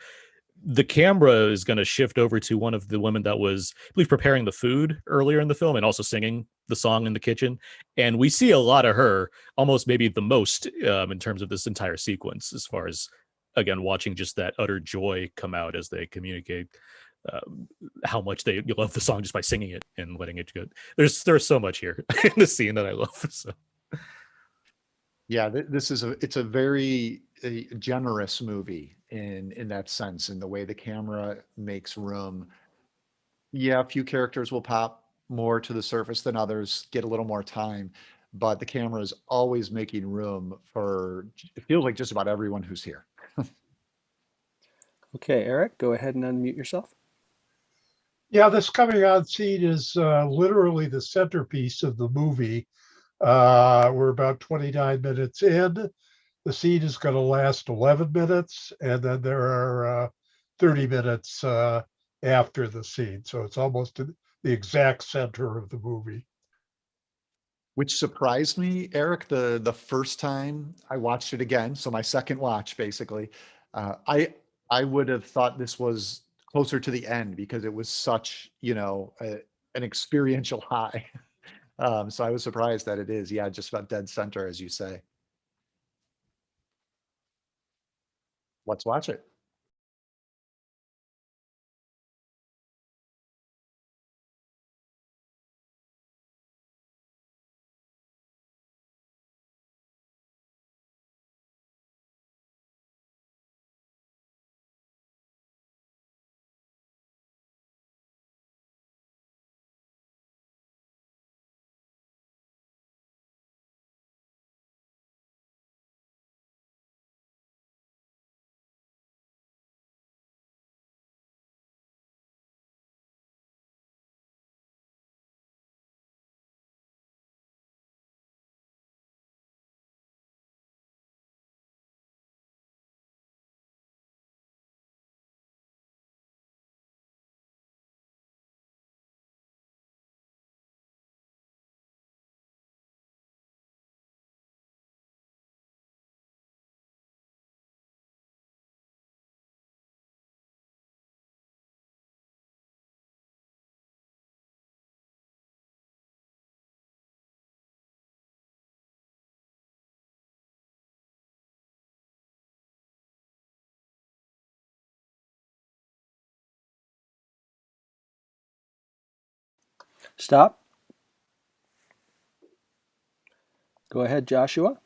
the camera is going to shift over to one of the women that was, I believe, preparing the food earlier in the film and also singing the song in the kitchen. And we see a lot of her, almost maybe the most, in terms of this entire sequence, as far as, again, watching just that utter joy come out as they communicate how much they love the song just by singing it and letting it go. There's so much here in the scene that I love. So. Yeah, it's a very generous movie in that sense, in the way the camera makes room. Yeah, a few characters will pop more to the surface than others, get a little more time, but the camera is always making room for, it feels like, just about everyone who's here. Okay, Eric, go ahead and unmute yourself. Yeah, this coming on scene is literally the centerpiece of the movie. We're about 29 minutes in. The scene is going to last 11 minutes, and then there are 30 minutes after the scene. So it's almost the exact center of the movie. Which surprised me, Eric, the first time I watched it again. So my second watch, basically, I would have thought this was closer to the end, because it was such, you know, an experiential high. So I was surprised that it is, yeah, just about dead center, as you say. Let's watch it. Stop. Go ahead, Joshua.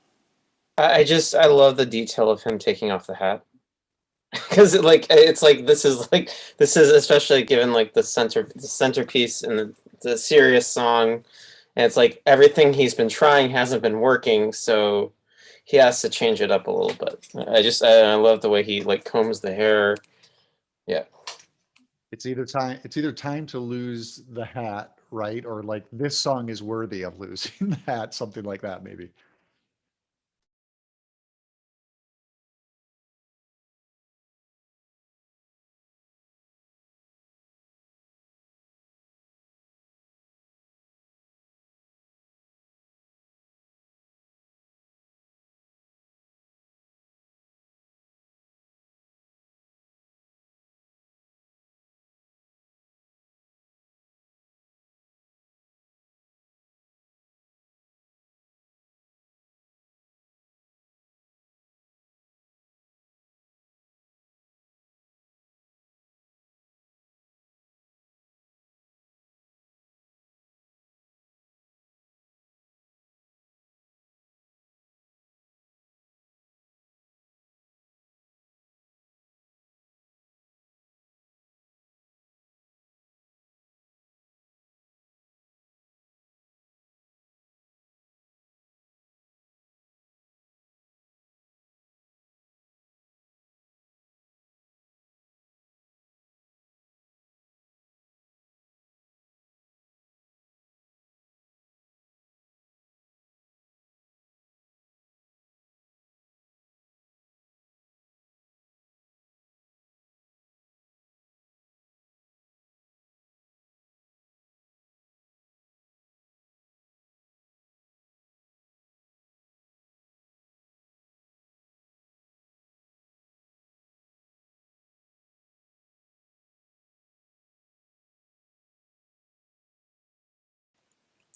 I love the detail of him taking off the hat. Because it's like this is especially given like the centerpiece and the serious song, and it's like everything he's been trying hasn't been working, so he has to change it up a little bit. I love the way he like combs the hair. Yeah. It's either time to lose the hat, right? Or like, this song is worthy of losing the hat, something like that, maybe.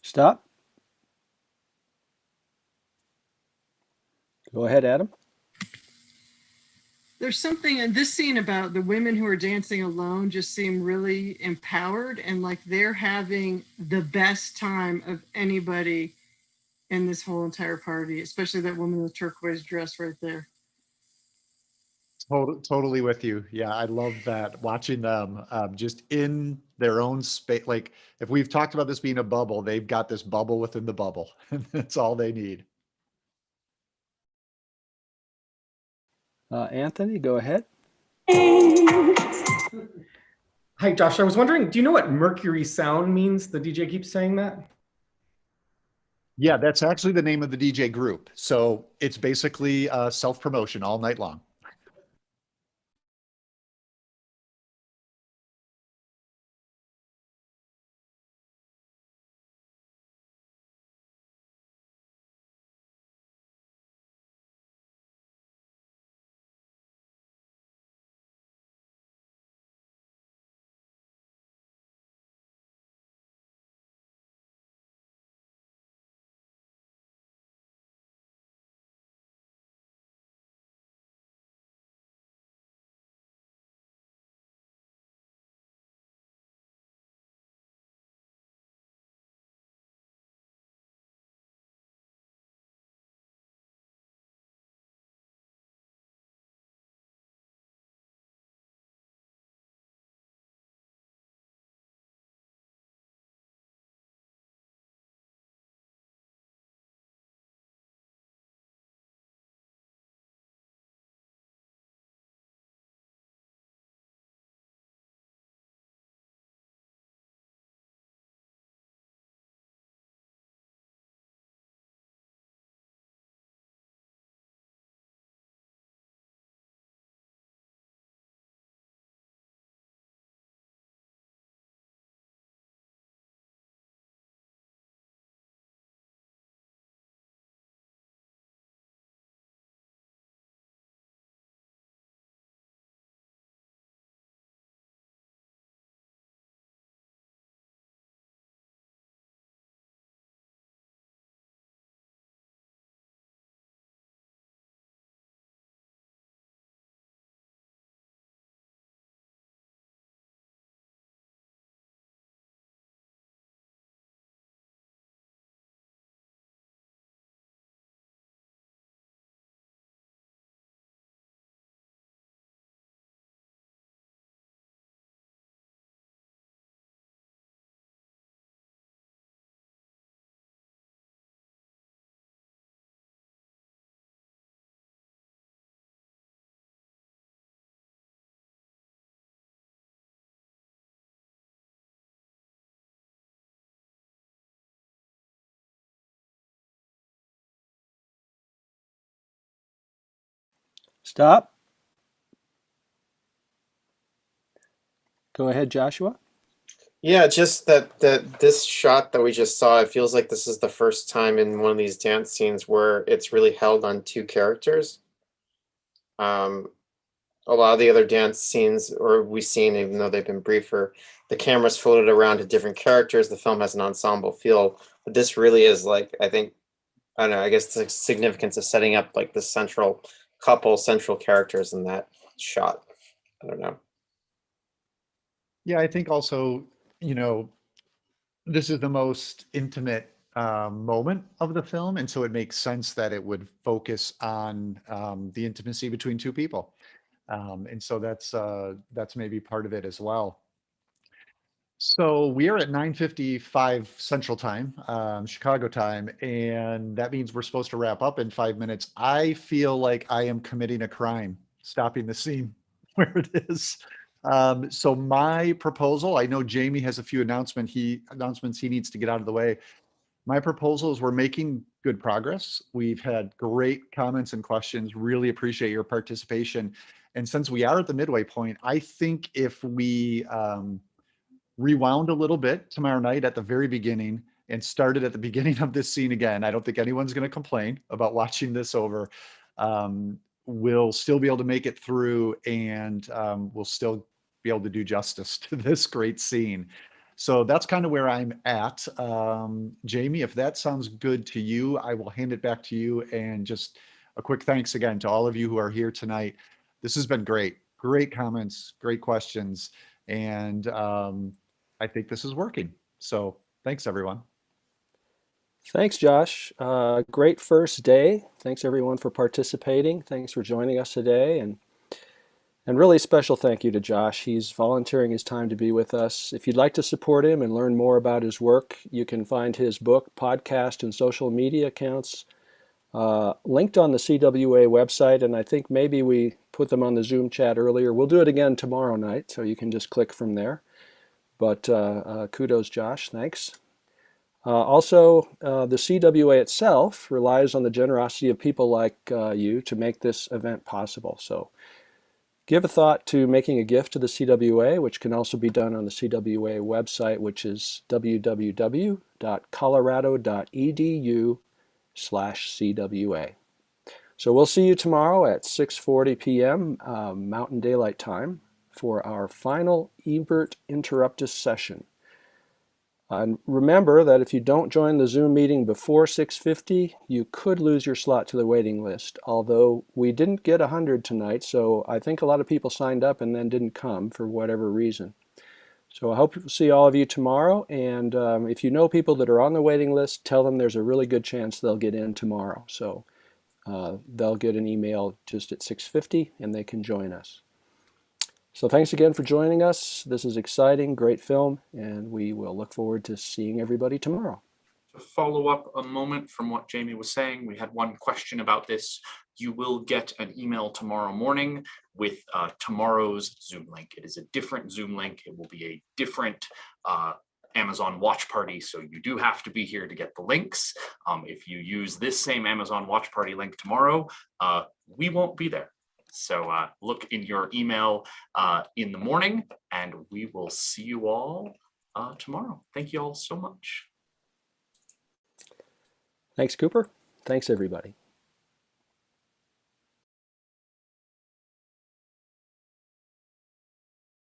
Stop. Go ahead, Adam. There's something in this scene about the women who are dancing alone just seem really empowered and like they're having the best time of anybody in this whole entire party, especially that woman in the turquoise dress right there. Totally with you. Yeah, I love that. Watching them just in their own space. Like if we've talked about this being a bubble, they've got this bubble within the bubble. And that's all they need. Anthony, go ahead. Hi, Josh. I was wondering, do you know what Mercury Sound means? The DJ keeps saying that. Yeah, that's actually the name of the DJ group. So it's basically self-promotion all night long. Stop. Go ahead, Joshua. Yeah, just that this shot that we just saw, it feels like this is the first time in one of these dance scenes where it's really held on two characters. A lot of the other dance scenes, or we've seen, even though they've been briefer, the camera's floated around to different characters. The film has an ensemble feel, but this really is like, I think, I don't know, I guess the significance of setting up like the central couple, central characters in that shot. I don't know. Yeah, I think also, this is the most intimate moment of the film. And so it makes sense that it would focus on the intimacy between two people. And so that's maybe part of it as well. So we are at 9:55 Central Time, Chicago time, and that means we're supposed to wrap up in 5 minutes. I feel like I am committing a crime, stopping the scene where it is. So my proposal, I know Jamie has a few announcements he needs to get out of the way. My proposal is we're making good progress. We've had great comments and questions. Really appreciate your participation. And since we are at the midway point, I think if we rewound a little bit tomorrow night at the very beginning and started at the beginning of this scene again, I don't think anyone's going to complain about watching this over. We'll still be able to make it through, and we'll still be able to do justice to this great scene. So that's kind of where I'm at. Jamie, if that sounds good to you, I will hand it back to you. And just a quick thanks again to all of you who are here tonight. This has been great. Great comments, great questions. And I think this is working. So thanks, everyone. Thanks, Josh. Great first day. Thanks, everyone, for participating. Thanks for joining us today. And really special thank you to Josh. He's volunteering his time to be with us. If you'd like to support him and learn more about his work, you can find his book, podcast, and social media accounts linked on the CWA website. And I think maybe we put them on the Zoom chat earlier. We'll do it again tomorrow night, so you can just click from there. But kudos, Josh. Thanks. Also, the CWA itself relies on the generosity of people like you to make this event possible. So give a thought to making a gift to the CWA, which can also be done on the CWA website, which is www.colorado.edu/CWA. So we'll see you tomorrow at 6:40 p.m. Mountain Daylight Time for our final Ebert Interruptus session. And remember that if you don't join the Zoom meeting before 6:50, you could lose your slot to the waiting list. Although we didn't get 100 tonight, so I think a lot of people signed up and then didn't come for whatever reason. So I hope to see all of you tomorrow. And if you know people that are on the waiting list, tell them there's a really good chance they'll get in tomorrow. So they'll get an email just at 6:50 and they can join us. So thanks again for joining us. This is exciting, great film, and we will look forward to seeing everybody tomorrow. To follow up a moment from what Jamie was saying, we had one question about this. You will get an email tomorrow morning with tomorrow's Zoom link. It is a different Zoom link. It will be a different Amazon Watch Party, so you do have to be here to get the links. If you use this same Amazon Watch Party link tomorrow, we won't be there. So look in your email in the morning, and we will see you all tomorrow. Thank you all so much. Thanks, Cooper. Thanks, everybody.